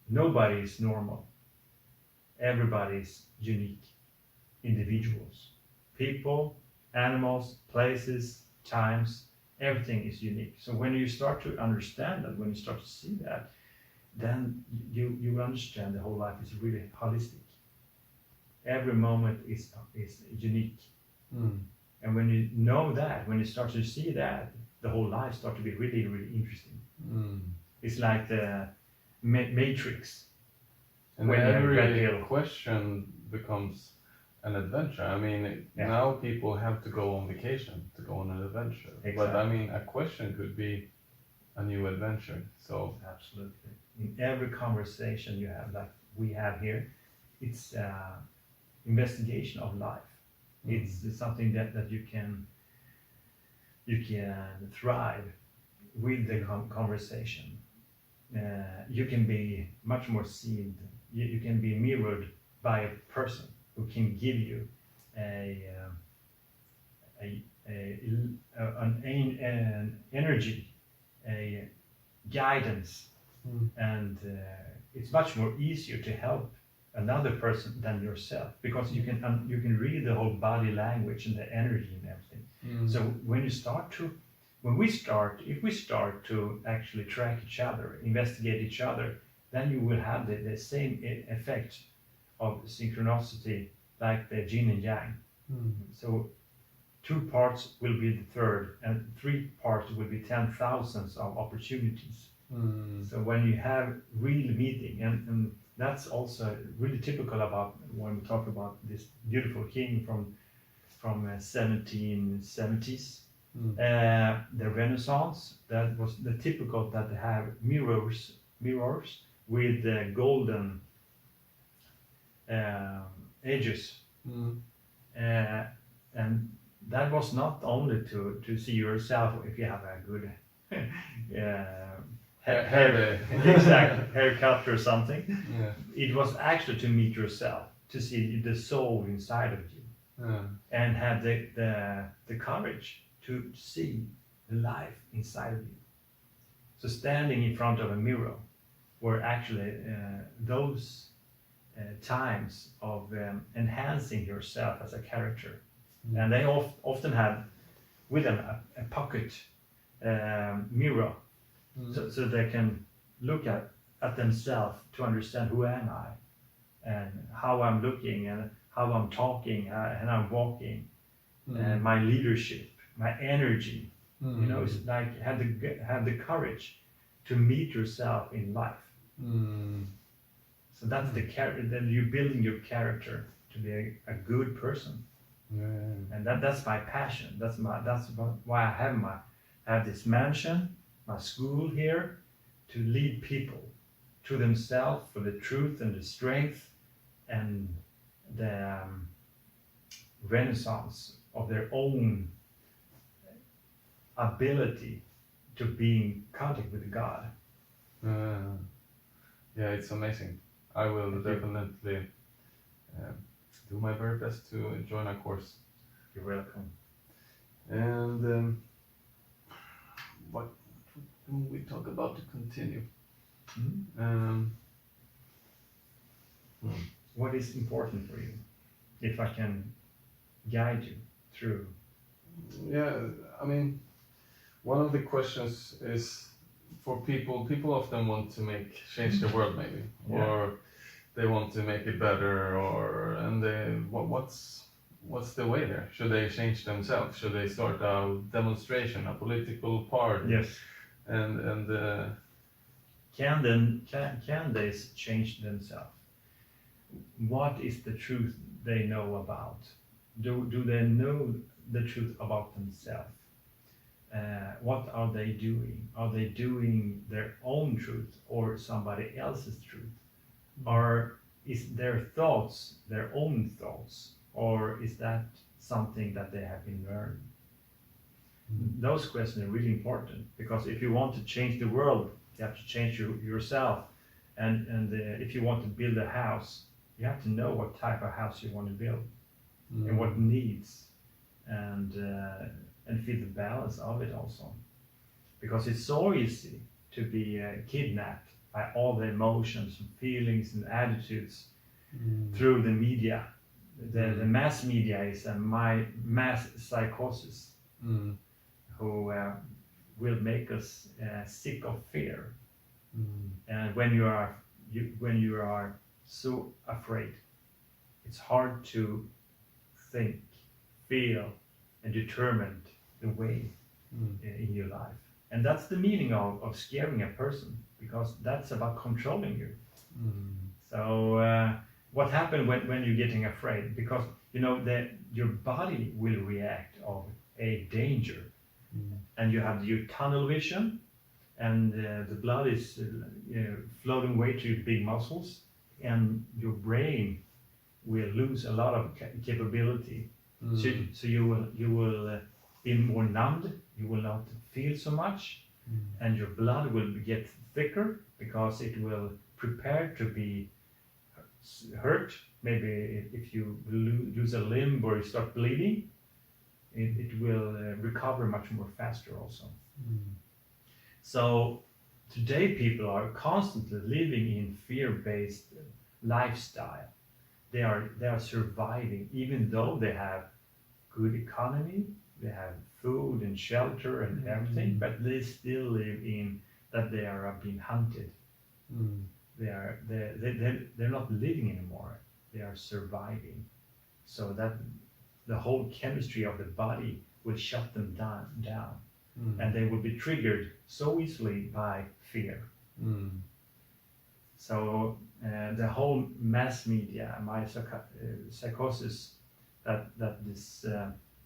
nobody is normal. Everybody is unique individuals. People, animals, places, times, everything is unique. So when you start to understand that, when you start to see that, then you will understand the whole life is really holistic. Every moment is unique. And when you know that, when you start to see that, the whole life starts to be really, really interesting. It's like the Matrix. And When every question becomes an adventure. I mean, now people have to go on vacation to go on an adventure. Exactly. But I mean, a question could be a new adventure. So Absolutely. In every conversation you have, like we have here, it's investigation of life. It's something that you can thrive with the conversation. You can be much more seen. You can be mirrored by a person who can give you an energy, a guidance, and it's much more easier to help another person than yourself, because you can read the whole body language and the energy and everything. So if we start to actually track each other, investigate each other, then you will have the same effect of synchronicity, like the yin and yang. So 2 parts will be the third, and 3 parts will be 10,000s of opportunities. So when you have real meeting, and that's also really typical about when we talk about this beautiful king from 1770s, the Renaissance. That was the typical that they have mirrors with golden edges, and that was not only to see yourself if you have a good haircut or something. It was actually to meet yourself, to see the soul inside of you, and have the courage to see the life inside of you. So standing in front of a mirror were actually those times of enhancing yourself as a character. And they often had with them a pocket mirror, so they can look at themselves to understand who am I and how I'm looking and how I'm talking and I'm walking, and my leadership, my energy. You know, it's like have the courage to meet yourself in life. So that's the character. Then you're building your character to be a good person. And that's my passion. That's why I have this mansion, my school here, to lead people to themselves for the truth and the strength and the renaissance of their own ability to be in contact with God. Yeah, it's amazing. I will definitely do my very best to join a course. You're welcome. And what can we talk about to continue? What is important for you? If I can guide you through. Yeah, I mean, one of the questions is for people often want to change the world maybe, or they want to make it better, and what's the way there? Should they change themselves? Should they start a demonstration, a political party? Yes. And can they change themselves? What is the truth they know about? Do they know the truth about themselves? What are they doing? Are they doing their own truth or somebody else's truth? Or is their thoughts their own thoughts? Or is that something that they have been learning? Those questions are really important, because if you want to change the world, you have to change yourself. And if you want to build a house, you have to know what type of house you want to build and what needs, and feel the balance of it also. Because it's so easy to be kidnapped by all the emotions and feelings and attitudes through the media. The mass media is a mass psychosis who will make us sick of fear. And when you are so afraid, it's hard to think, feel, and determine the way in your life. And that's the meaning of scaring a person, because that's about controlling you. So what happens when you're getting afraid? Because you know that your body will react of a danger, and you have your tunnel vision, and the blood is floating away to your big muscles, and your brain will lose a lot of capability. So you will be more numbed. You will not feel so much, and your blood will get thicker because it will prepare to be hurt. Maybe if you lose a limb or you start bleeding, it will recover much more faster also. So today people are constantly living in fear-based lifestyle. They are surviving, even though they have good economy, they have food and shelter and everything, but they still live in that they are being hunted. They're not living anymore. They are surviving. So that the whole chemistry of the body will shut them down. And they will be triggered so easily by fear. So the whole mass media, my psychosis that this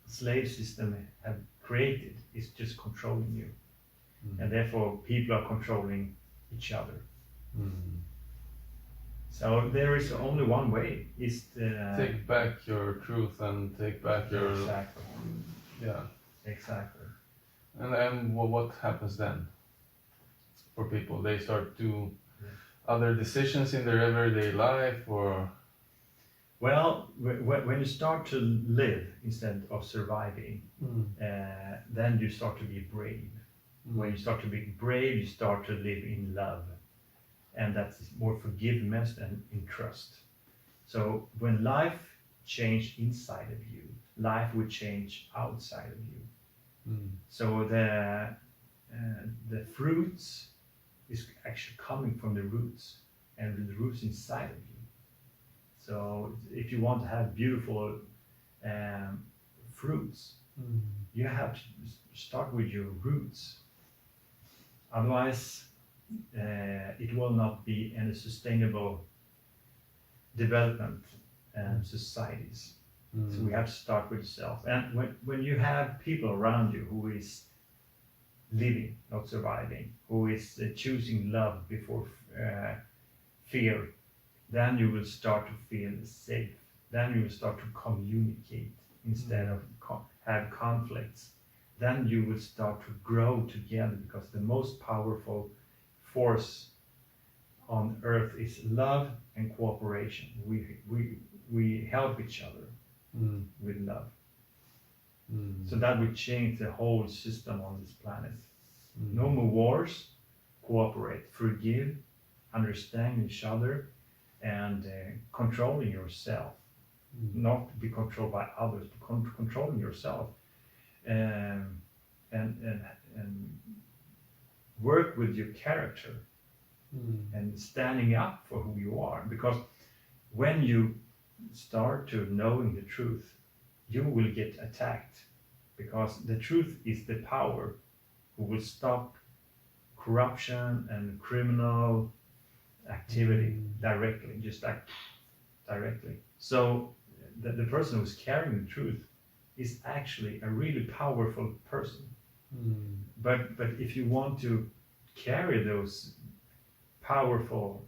slave system have created is just controlling you. And therefore people are controlling each other. So there is only one way, is take back your truth and take back your... Exactly. Yeah. Exactly. And then what happens then for people? They start to other decisions in their everyday life, or? Well, when you start to live instead of surviving, then you start to be brave. When you start to be brave, you start to live in love. and that's more forgiveness and in trust. So when life changed inside of you, life would change outside of you. So the fruits is actually coming from the roots, and the roots inside of you. So if you want to have beautiful fruits, you have to start with your roots. Otherwise, it will not be any sustainable development and societies. So we have to start with yourself. And when you have people around you who is living, not surviving, who is choosing love before fear, then you will start to feel safe. Then you will start to communicate instead of have conflicts. Then you will start to grow together, because the most powerful force on earth is love and cooperation. We help each other with love. So that would change the whole system on this planet. No more wars, cooperate, forgive, understand each other, and controlling yourself. Not be controlled by others, but controlling yourself, and work with your character and standing up for who you are. Because when you start to knowing the truth, you will get attacked, because the truth is the power who will stop corruption and criminal activity directly, just like directly. So the person who's carrying the truth is actually a really powerful person. But if you want to carry those powerful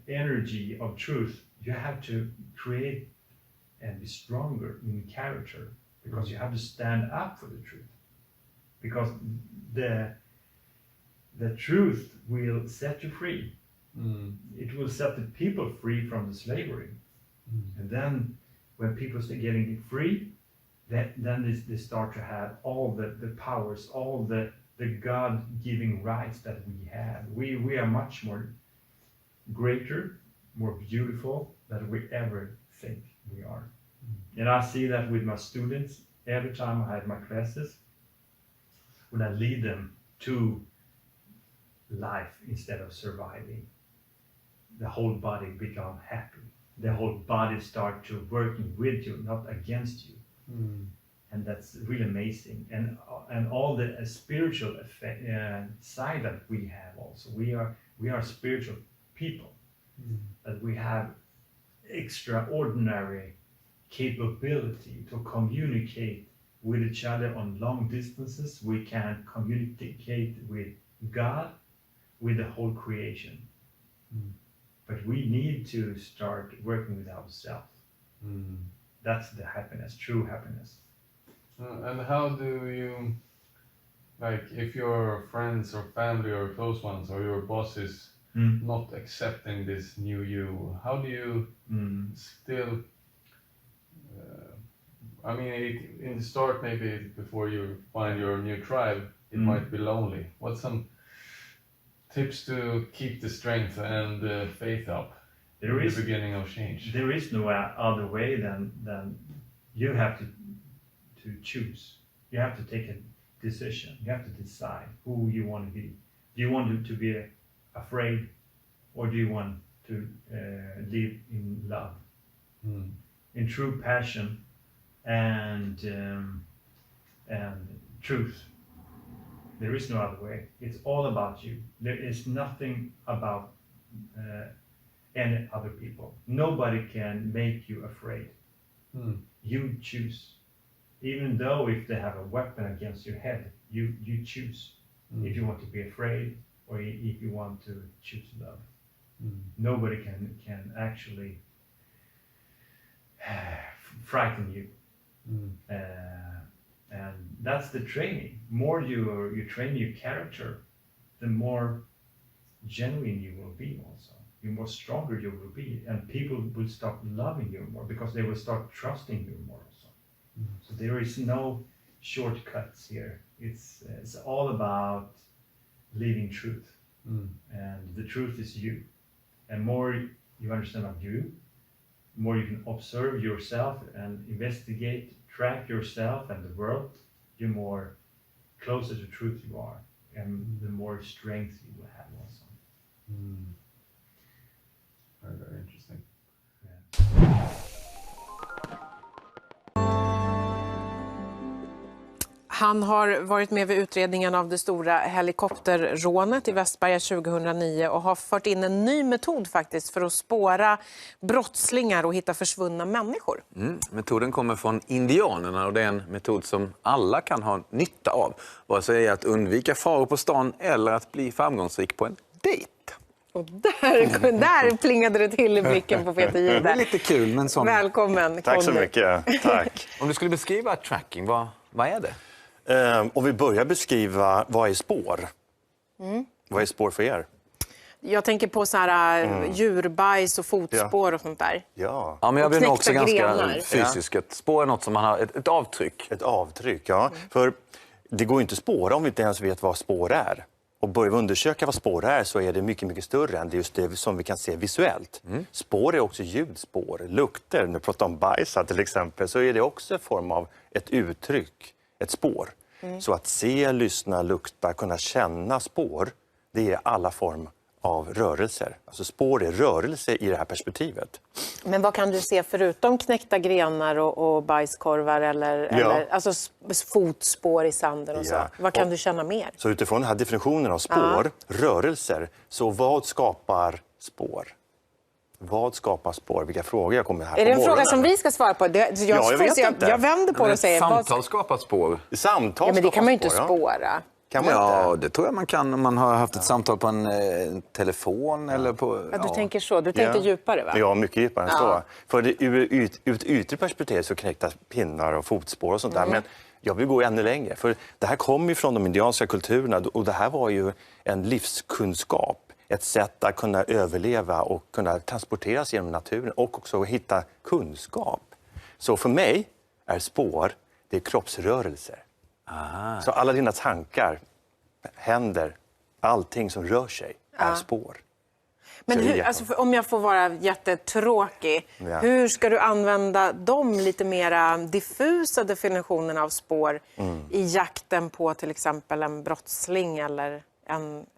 energy of truth, you have to create and be stronger in character, because you have to stand up for the truth. Because the truth will set you free. It will set the people free from the slavery. And then when people start getting free, then they start to have all the powers, all the God-giving rights that we have. We are much more greater, more beautiful than we ever think we are. And I see that with my students every time I have my classes, when I lead them to life instead of surviving. The whole body become happy. The whole body start to working with you, not against you. And that's really amazing. And all the spiritual effect, side that we have also. We are spiritual people. That we have extraordinary capability to communicate with each other on long distances. We can communicate with God, with the whole creation. But we need to start working with ourselves. That's the happiness, true happiness. And how do you, like, if your friends or family or close ones or your bosses not accepting this new you, how do you still, I mean, in the start, maybe before you find your new tribe, it might be lonely. What's some tips to keep the strength and the faith up in the beginning of change? There is no other way than you have to choose. You have to take a decision. You have to decide who you want to be. Do you want to be afraid, or do you want to live in love, in true passion and truth? There is no other way. It's all about you. There is nothing about any other people. Nobody can make you afraid. You choose. Even though if they have a weapon against your head, you choose if you want to be afraid or if you want to choose love. Nobody can actually frighten you. And that's the training. More you train your character, the more genuine you will be also. The more stronger you will be, and people will start loving you more because they will start trusting you more also. So there is no shortcuts here. It's all about living truth and the truth is you. And more you understand about you, more you can observe yourself and investigate, track yourself and the world, the more closer to truth you are, and the more strength you will have also. Very, very interesting. Han har varit med vid utredningen av det stora helikopterrånet i Västberga 2009 och har fört in en ny metod faktiskt för att spåra brottslingar och hitta försvunna människor. Metoden kommer från indianerna och det är en metod som alla kan ha nytta av. Vare sig att undvika faror på stan eller att bli framgångsrik på en dejt. Och där plingade det till i blicken på Peter Gide. Det är lite kul, men sån... Välkommen, Conny. Tack så mycket. Tack. Om du skulle beskriva tracking, vad är det? Om vi börjar beskriva, vad är spår? Vad är spår för er? Jag tänker på så här djurbajs och fotspår och sånt där. Ja, Ja, men jag blir nog också knäckta ganska grenar. fysisk. Ett spår är något som man har, ett avtryck. ett avtryck. Ja. För det går ju inte att spåra om vi inte ens vet vad spår är. Och börjar vi undersöka vad spår är så är det mycket, mycket större än det just det som vi kan se visuellt. Spår är också ljudspår, lukter. När vi pratar om bajs till exempel så är det också en form av ett uttryck, ett spår. Så att se, lyssna, lukta, kunna känna spår, det är alla form av rörelser. Alltså spår är rörelse i det här perspektivet. Men vad kan du se förutom knäckta grenar och bajskorvar eller alltså fotspår i sanden och så? Ja. Vad kan du känna mer? Så utifrån den här definitionen av spår, rörelser, så vad skapar spår? Vad skapar spår? Vilka frågor jag kommer här Är det på en fråga morgonen. som vi ska svara på? jag vet inte. Jag vänder på det och säger... Samtal skapar spår. Samtal Ja, men det skapar kan man ju inte spår, ja. spåra. Kan man Ja, inte? det tror jag man kan om man har haft ett samtal på en telefon eller på... Ja, du tänker så. Du tänker djupare, va? Ja, mycket djupare än så. För det, ur ett yttre perspektiv så knäcktas pinnar och fotspår och sånt där. Men jag vill gå ännu längre. För det här kommer ju från de indianska kulturerna och det här var ju en livskunskap. Ett sätt att kunna överleva och kunna transporteras genom naturen och också hitta kunskap. Så för mig är spår, det är kroppsrörelser. Så alla dina tankar, händer, allting som rör sig är spår. Men hur, alltså, om jag får vara jättetråkig, hur ska du använda de lite mera diffusa definitionerna av spår i jakten på till exempel en brottsling eller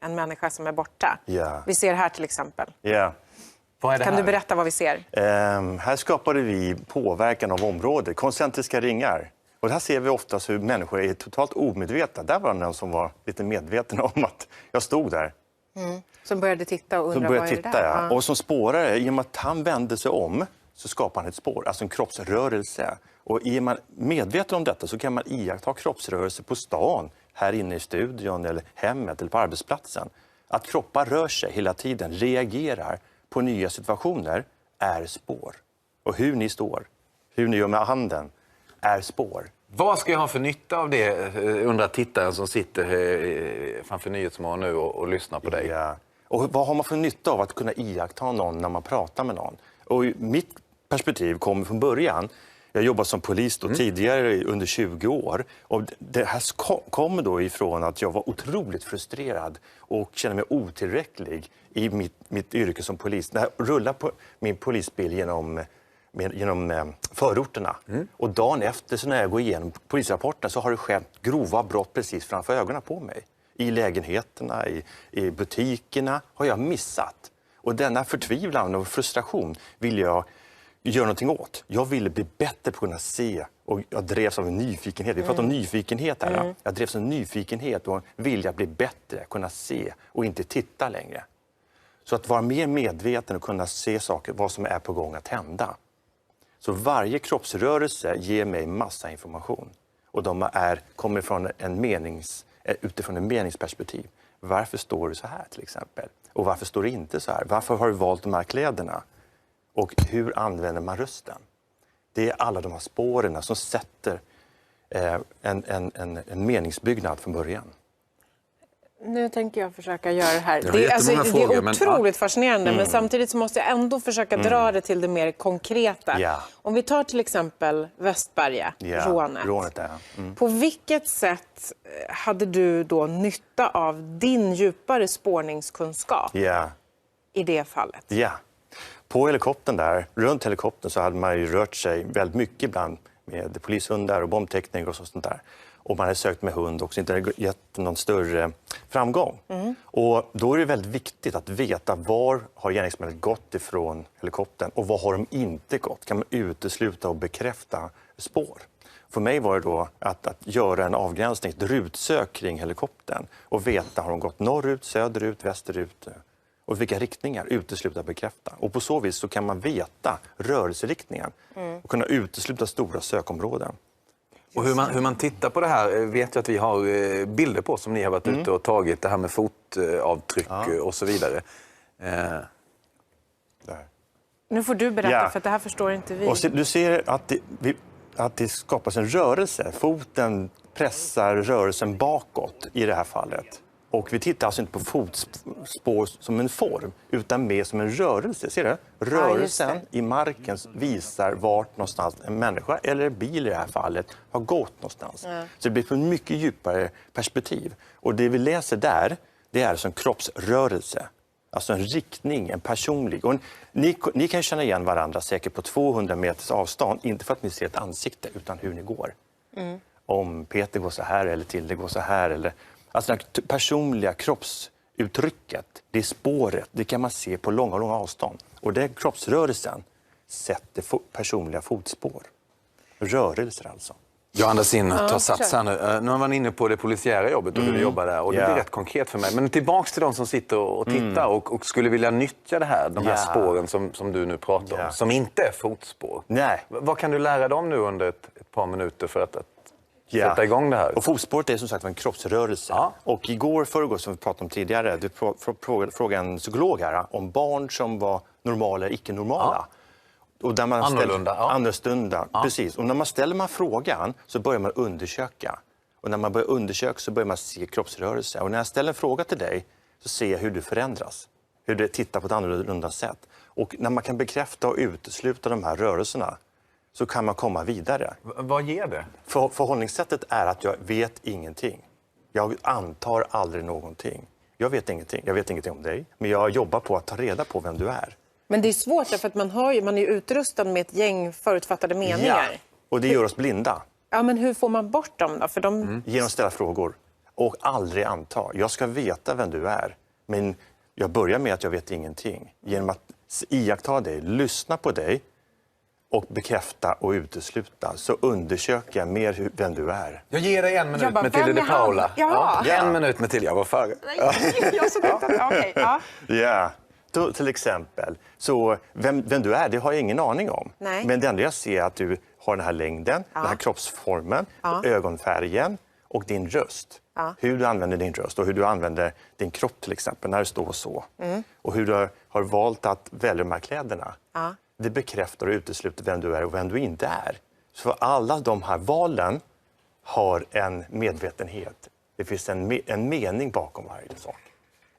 en människa som är borta? Vi ser här till exempel. Vad är det Kan här? du berätta vad vi ser? Här skapade vi påverkan av området, koncentriska ringar. Och här ser vi ofta hur människor är totalt omedvetna. Där var någon som var lite medveten om att jag stod där. Som började titta och undra Som började vad är det titta, där? ja. Och som spårare, i och med att han vände sig om så skapar han ett spår, alltså en kroppsrörelse. Och är man medveten om detta så kan man iaktta kroppsrörelse på stan, här inne i studion eller hemmet eller på arbetsplatsen. Att kroppar rör sig hela tiden, reagerar på nya situationer är spår. Och hur ni står, hur ni gör med handen är spår. Vad ska jag ha för nytta av det, undrar tittaren som sitter framför Nyhetsmorgon nu och lyssnar på dig? Ja. Och vad har man för nytta av att kunna iaktta någon när man pratar med någon? Och mitt perspektiv kommer från början. Jag jobbade som polis då tidigare under 20 år. Och det här kommer då ifrån att jag var otroligt frustrerad och kände mig otillräcklig i mitt yrke som polis. När jag rullade på min polisbil genom förorterna. Och dagen efter så när jag går igenom polisrapporten så har det skett grova brott precis framför ögonen på mig. I lägenheterna, i butikerna har jag missat. Och denna förtvivlan och frustration vill jag göra någonting åt. Jag ville bli bättre på att kunna se och jag drevs av en nyfikenhet. Vi pratar om nyfikenhet här. Ja? Jag drevs av en nyfikenhet och vilja bli bättre, kunna se och inte titta längre. Så att vara mer medveten och kunna se saker, vad som är på gång att hända. Så varje kroppsrörelse ger mig massa information. Och de kommer från utifrån en meningsperspektiv. Varför står du så här till exempel? Och varför står du inte så här? Varför har du valt de här kläderna? Och hur använder man rösten? Det är alla de här spåren som sätter en meningsbyggnad från början. Nu tänker jag försöka göra det här. har Det är jättemånga frågor, men- otroligt fascinerande, men samtidigt så måste jag ändå försöka dra det till det mer konkreta. Ja. Om vi tar till exempel Västberga, rånet. Rånet där. På vilket sätt hade du då nytta av din djupare spårningskunskap Ja. i det fallet? Ja. På helikoptern där, runt helikoptern så hade man ju rört sig väldigt mycket ibland med polishundar och bombtekniker och sånt där. Och man hade sökt med hund också, inte gett någon större framgång. Och då är det väldigt viktigt att veta var har gärningsmännen gått ifrån helikoptern och var har de inte gått. Kan man utesluta och bekräfta spår? För mig var det då att göra en avgränsning, ett rutsök kring helikoptern och veta har de gått norrut, söderut, västerut och vilka riktningar, utesluta, bekräfta. Och på så vis så kan man veta rörelseriktningen och kunna utesluta stora sökområden. Och hur man tittar på det här vet jag att vi har bilder på som ni har varit ute och tagit. Det här med fotavtryck och så vidare. Där. Nu får du berätta, Ja. för att det här förstår inte vi. Och du ser att det skapas en rörelse. Foten pressar rörelsen bakåt i det här fallet. Och vi tittar alltså inte på fotspår som en form, utan mer som en rörelse. Ser du? Rörelsen i marken visar vart någonstans en människa, eller en bil i det här fallet, har gått någonstans. Så det blir på ett mycket djupare perspektiv. Och det vi läser där, det är som kroppsrörelse. Alltså en riktning, en personlig. Och ni kan känna igen varandra säkert på 200 meters avstånd. Inte för att ni ser ett ansikte, utan hur ni går. Om Peter går så här eller Tilde går så här. Eller, alltså det personliga kroppsuttrycket, det är spåret. Det kan man se på långa avstånd. Och det kroppsrörelsen sätter personliga fotspår. Rörelser alltså. Jag andas in och tar sats här nu. Nu har man inne på det polisiära jobbet och hur du jobbar där. Och det blir rätt konkret för mig. Men tillbaks till de som sitter och tittar och skulle vilja nyttja det här, de här spåren som du nu pratar om. Som inte är fotspår. Nej. Vad kan du lära dem nu under ett par minuter för att sätta igång det här? Och fotspåret är som sagt en kroppsrörelse. Och förrgår som vi pratade om tidigare, du frågade en psykolog här om barn som var normala eller icke-normala. Och där man annorlunda. Precis. Och när man ställer frågan så börjar man undersöka. Och när man börjar undersöka så börjar man se kroppsrörelse. Och när jag ställer en fråga till dig så ser jag hur du förändras. Hur du tittar på ett annorlunda sätt. Och när man kan bekräfta och utesluta de här rörelserna så kan man komma vidare. Vad ger det? Förhållningssättet är att jag vet ingenting. Jag antar aldrig någonting. Jag vet ingenting. Jag vet ingenting om dig. Men jag jobbar på att ta reda på vem du är. Men det är svårt för att man är ju utrustad med ett gäng förutfattade meningar. Ja, och det gör oss blinda. Ja, men hur får man bort dem då? För Genom att ställa frågor. Och aldrig anta. Jag ska veta vem du är. Men jag börjar med att jag vet ingenting. Genom att iaktta dig, lyssna på dig och bekräfta och utesluta. Så undersöker jag mer vem du är. Jag ger dig 1 minut med Tilde de Paula. Ja. 1 minut med Tilde, jag var före. Ja, till exempel. Så vem du är, det har jag ingen aning om. Nej. Men det enda jag ser är att du har den här längden, den här kroppsformen, ögonfärgen och din röst. Hur du använder din röst och hur du använder din kropp till exempel när du står så. Och hur du har valt att välja de här kläderna. Det bekräftar och utesluter vem du är och vem du inte är. Så alla de här valen har en medvetenhet. Det finns en mening bakom varje sak.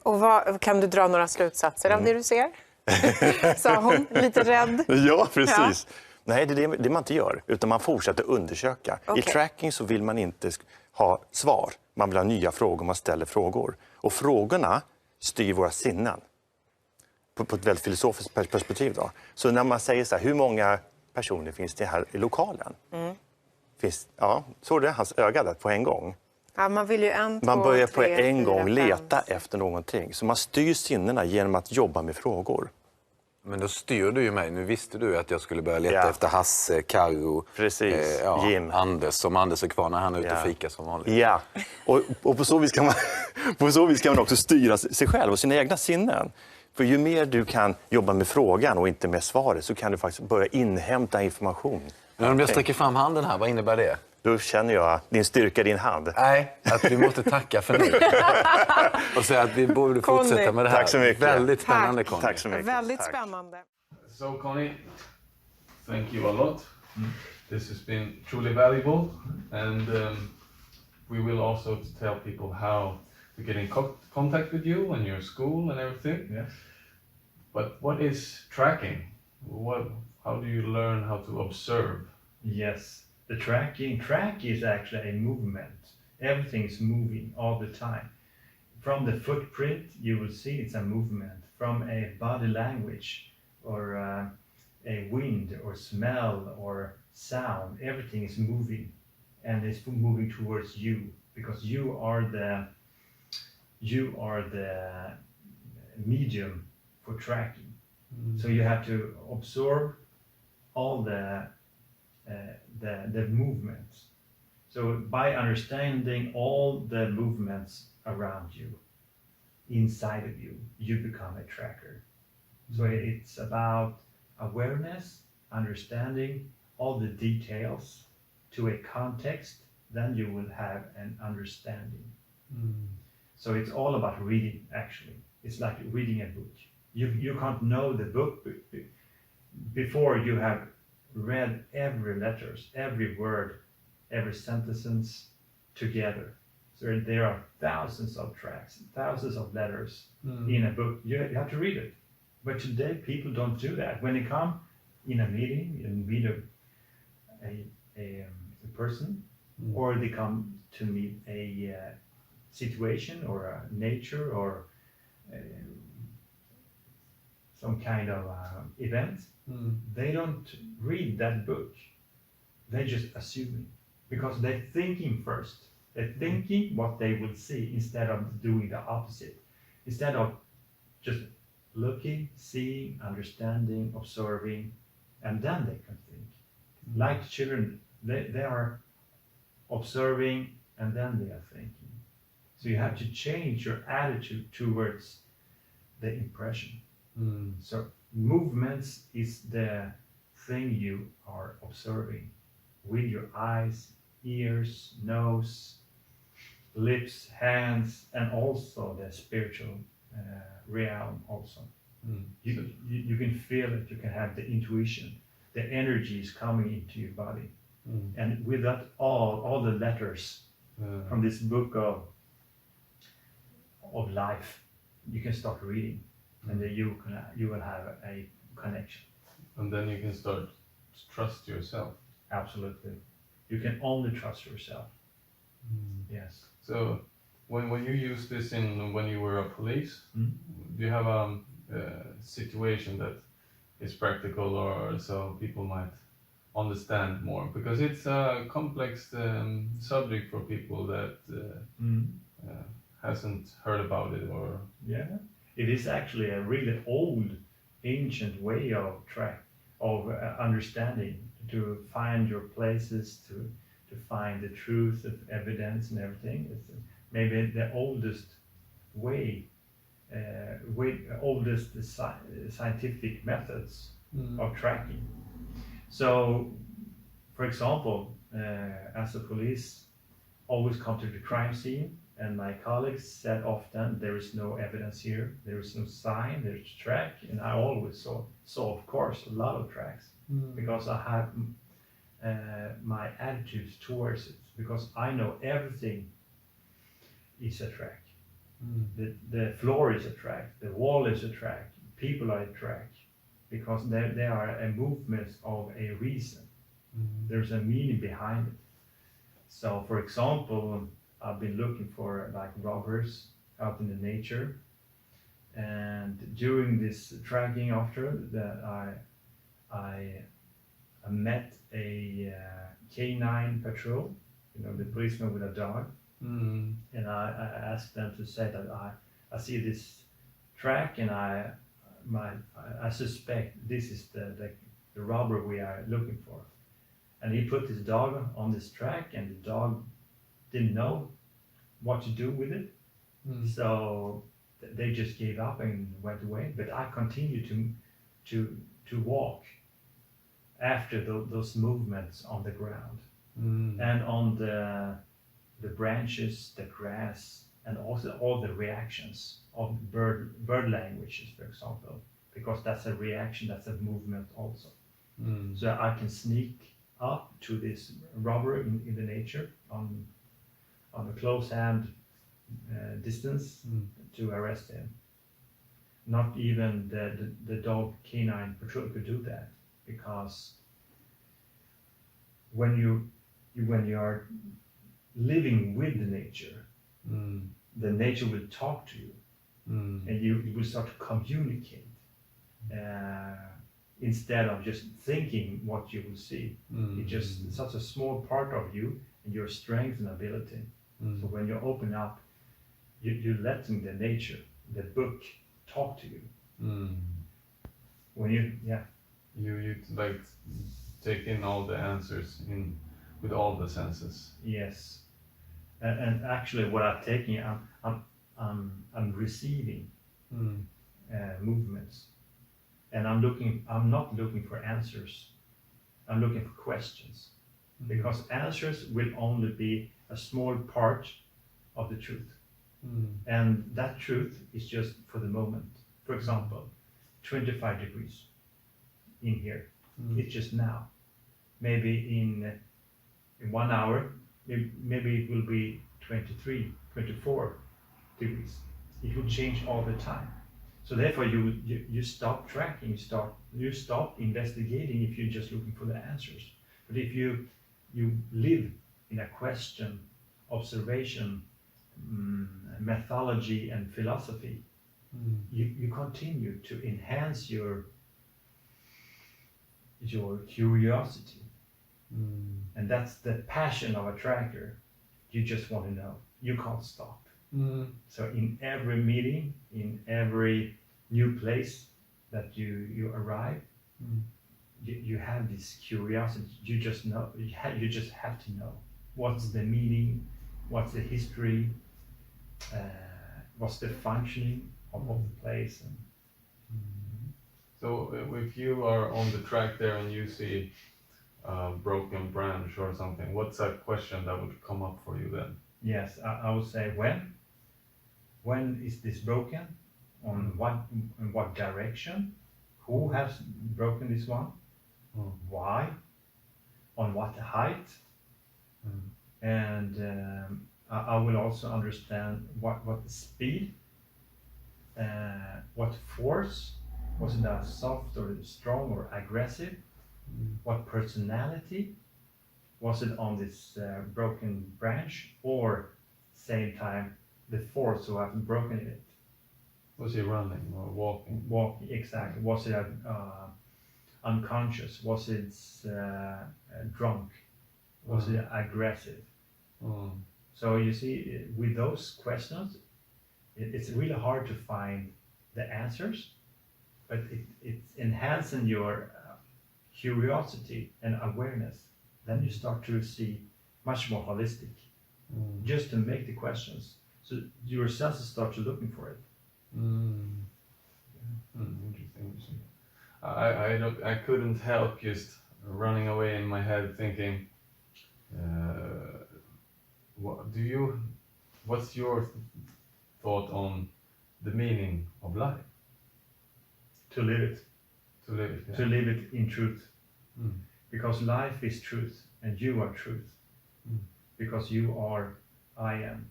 Och kan du dra några slutsatser av det du ser? Sa hon, lite rädd. Ja, precis. Nej, det är det man inte gör, utan man fortsätter undersöka. Okay. I tracking så vill man inte ha svar. Man vill ha nya frågor, man ställer frågor. Och frågorna styr våra sinnen. På ett väldigt filosofiskt perspektiv då. Så när man säger så här, hur många personer finns det här i lokalen? Såg du hans öga där på en gång? Ja, man vill ju man börjar på en gång leta efter någonting. Så man styr sinnena genom att jobba med frågor. Men då styr du ju mig. Nu visste du att jag skulle börja leta efter Hasse, Karo, Jim. Anders, som Anders är kvar när han är ute och fikar som vanligt. Ja, och på så vis kan man också styra sig själv och sina egna sinnen. För ju mer du kan jobba med frågan och inte med svaret så kan du faktiskt börja inhämta information. Men om jag sträcker fram handen här, vad innebär det? Då känner jag din styrka i din hand. Nej, att vi måste tacka för nu. Och säga att vi borde fortsätta med det här. Tack så mycket. Väldigt spännande, Conny. Tack så mycket. Väldigt spännande. So Conny, thank you a lot. This has been truly valuable, and we will also tell people how to get in contact with you and your school and everything. Yes. But what is tracking? How do you learn how to observe? Yes, the track is actually a movement. Everything is moving all the time. From the footprint, you will see it's a movement. From a body language or a wind or smell or sound, everything is moving, and it's moving towards you, because you are the medium for tracking. So you have to absorb all the movements. So by understanding all the movements around you, inside of you, you become a tracker. So it's about awareness, understanding all the details to a context, then you will have an understanding. So it's all about reading, actually. It's like reading a book. You can't know the book before you have read every letters, every word, every sentence together. So there are thousands of tracks, thousands of letters in a book. You have to read it. But today people don't do that. When they come in a meeting and meet a person, or they come to meet a situation or a nature or some kind of event, they don't read that book. They just assuming, because they're thinking first. They're thinking what they will see instead of doing the opposite. Instead of just looking, seeing, understanding, observing, and then they can think. Like children, they are observing and then they are thinking. So you have to change your attitude towards the impression. So movements is the thing you are observing with your eyes, ears, nose, lips, hands, and also the spiritual realm also. You can feel it, you can have the intuition, the energy is coming into your body. And with that, all the letters from this book of life, you can start reading, and then you will have a connection. And then you can start to trust yourself. Absolutely. You can only trust yourself. Yes. So when you use this when you were a police, do you have a situation that is practical, or so people might understand more? Because it's a complex subject for people that hasn't heard about it, or... Yeah, it is actually a really old, ancient way of understanding, to find your places, to find the truth of evidence and everything. It's maybe the oldest scientific methods of tracking. So, for example, as a police, always come to the crime scene, and my colleagues said often, there is no evidence here, there is no sign, there's track, and I always saw of course, a lot of tracks, because I have my attitudes towards it, because I know everything is a track. The floor is a track, the wall is a track, people are a track, because they are a movement of a reason. There's a meaning behind it. So, for example, I've been looking for like robbers out in the nature, and during this tracking after that, I met a K9 patrol, the policeman with a dog, and I asked them to say that I see this track, and I suspect this is the robber we are looking for. And he put his dog on this track, and the dog didn't know what to do with it. So they just gave up and went away. But I continued to walk after those movements on the ground, and on the branches, the grass, and also all the reactions of bird languages, for example, because that's a reaction, that's a movement also. So I can sneak up to this robber in the nature on a close hand distance to arrest him. Not even the dog canine patrol could do that, because when you are living with the nature, the nature will talk to you, and you will start to communicate instead of just thinking what you will see. It's just such a small part of you and your strength and ability. So when you open up, you're letting the nature, the book, talk to you. When you like take in all the answers in with all the senses. Yes, and actually, what I'm taking, I'm receiving movements, and I'm not looking for answers. I'm looking for questions, because answers will only be a small part of the truth. And that truth is just for the moment. For example, 25 degrees in here. It's just now. Maybe in 1 hour, maybe it will be 23, 24 degrees. It will change all the time. So therefore, you stop tracking, you stop investigating if you're just looking for the answers. But if you live in a question, observation, methodology and philosophy, you continue to enhance your curiosity. And that's the passion of a tracker. You just want to know. You can't stop. So in every meeting, in every new place that you arrive, you have this curiosity. You just know. You just have to know what's the meaning, what's the history, what's the functioning of the place. So if you are on the track there and you see a broken branch or something, what's a question that would come up for you then? Yes, I would say when is this broken? On what direction? Who has broken this one? Why? On what height? And I will also understand what the speed, what force, was it a soft or strong or aggressive? What personality? Was it on this broken branch, or same time the force who have broken it? Was he running or walking? Walking, exactly. Was it unconscious? Was it drunk? Was it aggressive? So you see, with those questions, it's really hard to find the answers, but it's enhancing your curiosity and awareness. Then you start to see much more holistic, just to make the questions. So your senses start to looking for it. Interesting. I couldn't help just running away in my head thinking, what's your thought on the meaning of life? To live it. To live it, yeah. To live it in truth. Because life is truth, and you are truth. Because you are I am.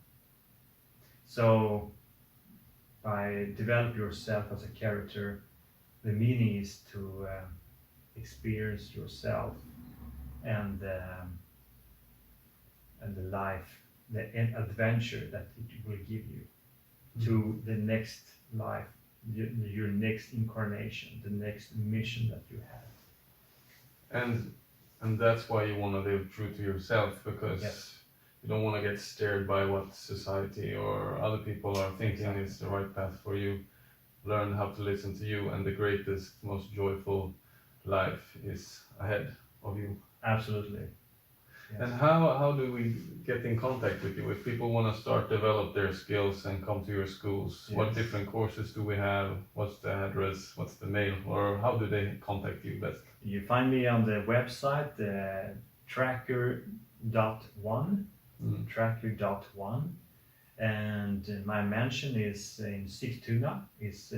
So by develop yourself as a character, the meaning is to experience yourself and the life, the adventure that it will give you to the next life, your next incarnation, the next mission that you have. And that's why you want to live true to yourself, because Yes. you don't want to get steered by what society or other people are thinking is the right path for you. Learn how to listen to you, and the greatest, most joyful life is ahead of you. Absolutely. Yes. And how do we get in contact with you? If people want to start develop their skills and come to your schools, what Yes. different courses do we have? What's the address? What's the mail? Or how do they contact you best? You find me on the website, tracker.1, tracker.1, and my mansion is in Sigtuna. It's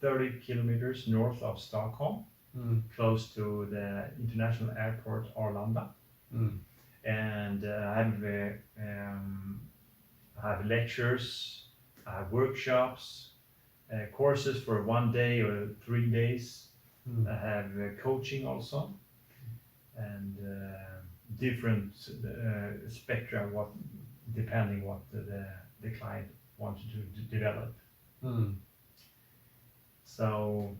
30 kilometers north of Stockholm, close to the international airport Arlanda. And I I have lectures, I have workshops, courses for 1 day or 3 days. I have coaching also, and different spectra, depending what the client wants to develop. So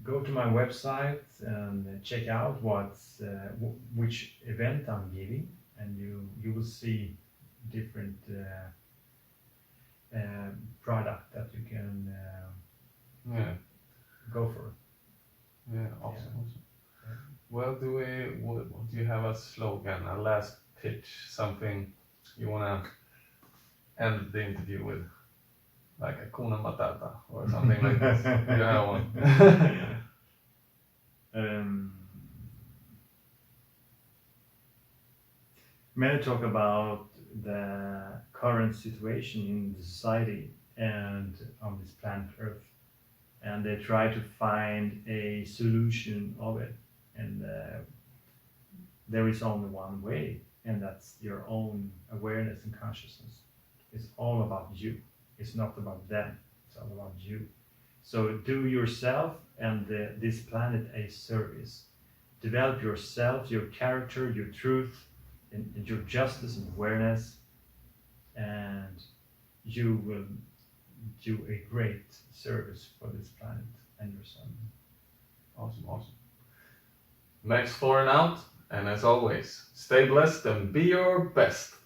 go to my website and check out which event I'm giving, and you will see different product that you can go for. Yeah, awesome. Well, do you have a slogan, a last pitch, something you want to end the interview with? Like a Kuna Matata or something like this. You have one. Many talk about the current situation in the society and on this planet Earth, and they try to find a solution of it. And there is only one way, and that's your own awareness and consciousness. It's all about you. It's not about them. It's all about you. So do yourself and this planet a service. Develop yourself, your character, your truth, and your justice and awareness, and you will do a great service for this planet and yourself. Awesome. Max for and out, and as always, stay blessed and be your best.